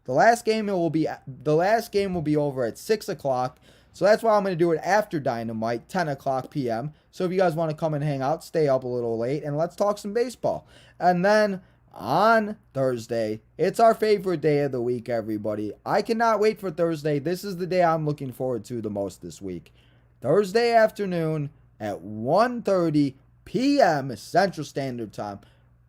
The last game will be over at 6 o'clock. So that's why I'm going to do it after Dynamite, 10 o'clock p.m. So if you guys want to come and hang out, stay up a little late, and let's talk some baseball. And then on Thursday, it's our favorite day of the week, everybody. I cannot wait for Thursday. This is the day I'm looking forward to the most this week. Thursday afternoon at 1:30 p.m. Central Standard Time.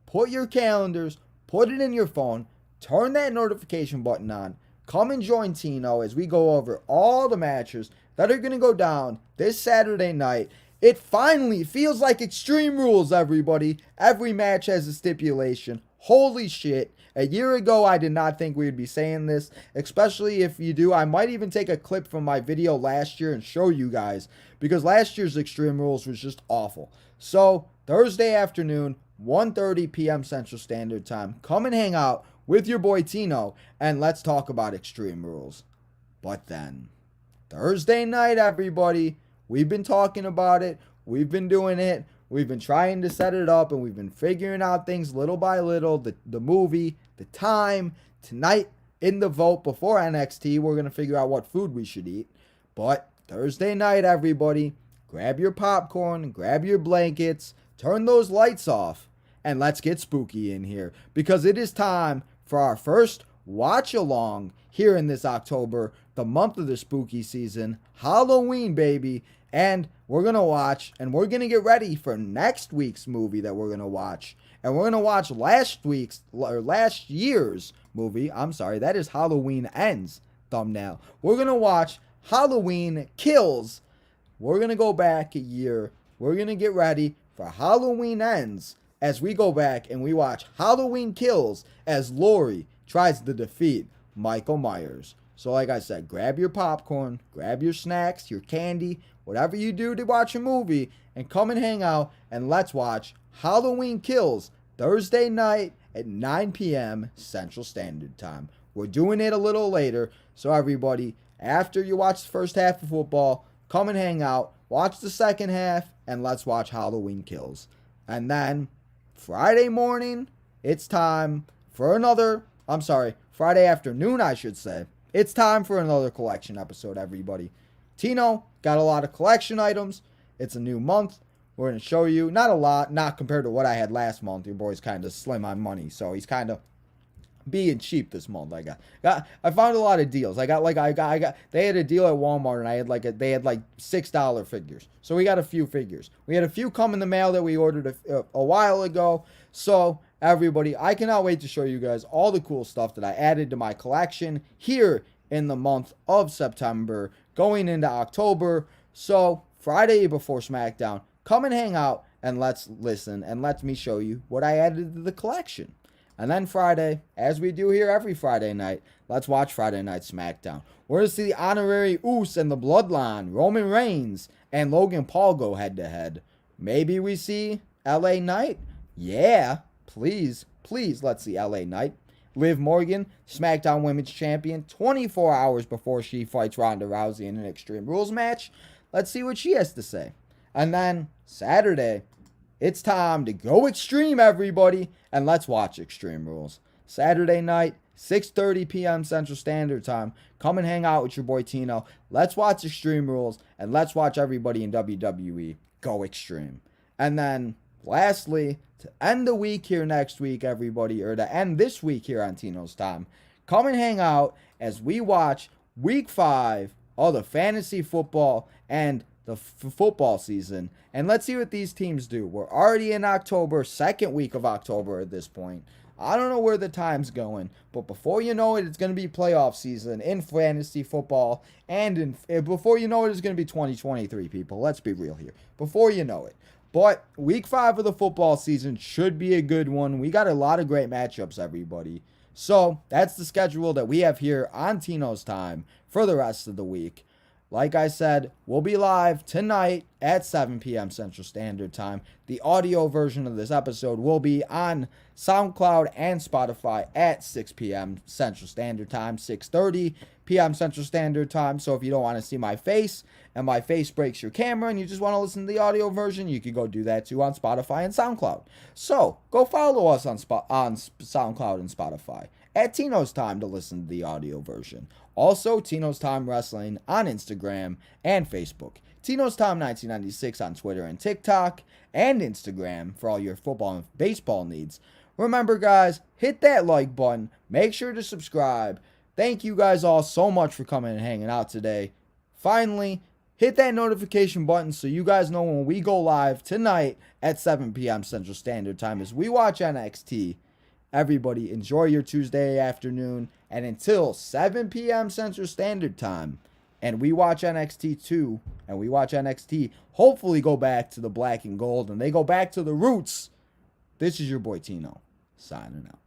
Put your calendars, put it in your phone, turn that notification button on. Come and join Tino as we go over all the matches that are going to go down this Saturday night. It finally feels like Extreme Rules, everybody. Every match has a stipulation. Holy shit. A year ago, I did not think we would be saying this, especially if you do. I might even take a clip from my video last year and show you guys, because last year's Extreme Rules was just awful. So, Thursday afternoon, 1:30 p.m. Central Standard Time. Come and hang out with your boy Tino, and let's talk about Extreme Rules. But then, Thursday night, everybody, we've been talking about it, we've been doing it, we've been trying to set it up, and we've been figuring out things little by little, the movie, the time. Tonight, in the vote before NXT, we're going to figure out what food we should eat. But Thursday night, everybody, grab your popcorn, grab your blankets, turn those lights off, and let's get spooky in here, because it is time for our first watch-along here in this October, the month of the spooky season, Halloween, baby. And we're going to watch, and we're going to get ready for next week's movie that we're going to watch. And we're going to watch last year's movie. I'm sorry, that is Halloween Ends thumbnail. We're going to watch Halloween Kills. We're going to go back a year. We're going to get ready for Halloween Ends as we go back and we watch Halloween Kills as Laurie tries to defeat Michael Myers. So like I said, grab your popcorn, grab your snacks, your candy, whatever you do to watch a movie, and come and hang out, and let's watch Halloween Kills Thursday night at 9 p.m. Central Standard Time. We're doing it a little later, so everybody, after you watch the first half of football, come and hang out, watch the second half, and let's watch Halloween Kills. And then, Friday morning, it's time for Friday afternoon, I should say. It's time for another collection episode, everybody. Tino got a lot of collection items. It's a new month. We're going to show you, not a lot, not compared to what I had last month. Your boy's kind of slim on money, so he's kind of being cheap this month. I found a lot of deals. They had a deal at Walmart, and they had like $6 figures. So we got a few figures. We had a few come in the mail that we ordered a while ago. So everybody, I cannot wait to show you guys all the cool stuff that I added to my collection here in the month of September, going into October. So Friday before SmackDown, come and hang out and let's listen and let me show you what I added to the collection. And then Friday, as we do here every Friday night, let's watch Friday Night SmackDown. We're going to see the Honorary Usos and the Bloodline, Roman Reigns and Logan Paul go head-to-head. Maybe we see LA Knight? Yeah, please, let's see LA Knight. Liv Morgan, SmackDown Women's Champion, 24 hours before she fights Ronda Rousey in an Extreme Rules match. Let's see what she has to say. And then Saturday, it's time to go extreme, everybody, and let's watch Extreme Rules. Saturday night, 6:30 p.m. Central Standard Time. Come and hang out with your boy Tino. Let's watch Extreme Rules, and let's watch everybody in WWE go extreme. And then, lastly, to end the week here next week, everybody, or to end this week here on Tino's Time, come and hang out as we watch Week 5 of the fantasy football and the football season. And let's see what these teams do. We're already in October, second week of October at this point. I don't know where the time's going, but before you know it, it's going to be playoff season in fantasy football, and before you know it, it's going to be 2023, people. Let's be real here. Before you know it. But Week 5 of the football season should be a good one. We got a lot of great matchups, everybody. So that's the schedule that we have here on Tino's Time for the rest of the week. Like I said, we'll be live tonight at 7 p.m. Central Standard Time. The audio version of this episode will be on SoundCloud and Spotify at 6 p.m. Central Standard Time, 6:30 p.m. Central Standard Time. So if you don't want to see my face and my face breaks your camera and you just want to listen to the audio version, you can go do that too on Spotify and SoundCloud. So go follow us on SoundCloud and Spotify at Tino's Time to listen to the audio version. Also, Tino's Time Wrestling on Instagram and Facebook. Tino's Time 1996 on Twitter and TikTok and Instagram for all your football and baseball needs. Remember, guys, hit that like button. Make sure to subscribe. Thank you guys all so much for coming and hanging out today. Finally, hit that notification button so you guys know when we go live tonight at 7 p.m. Central Standard Time as we watch NXT. Everybody, enjoy your Tuesday afternoon. And until 7 p.m. Central Standard Time, and we watch NXT too, and we watch NXT hopefully go back to the black and gold, and they go back to the roots. This is your boy Tino, signing out.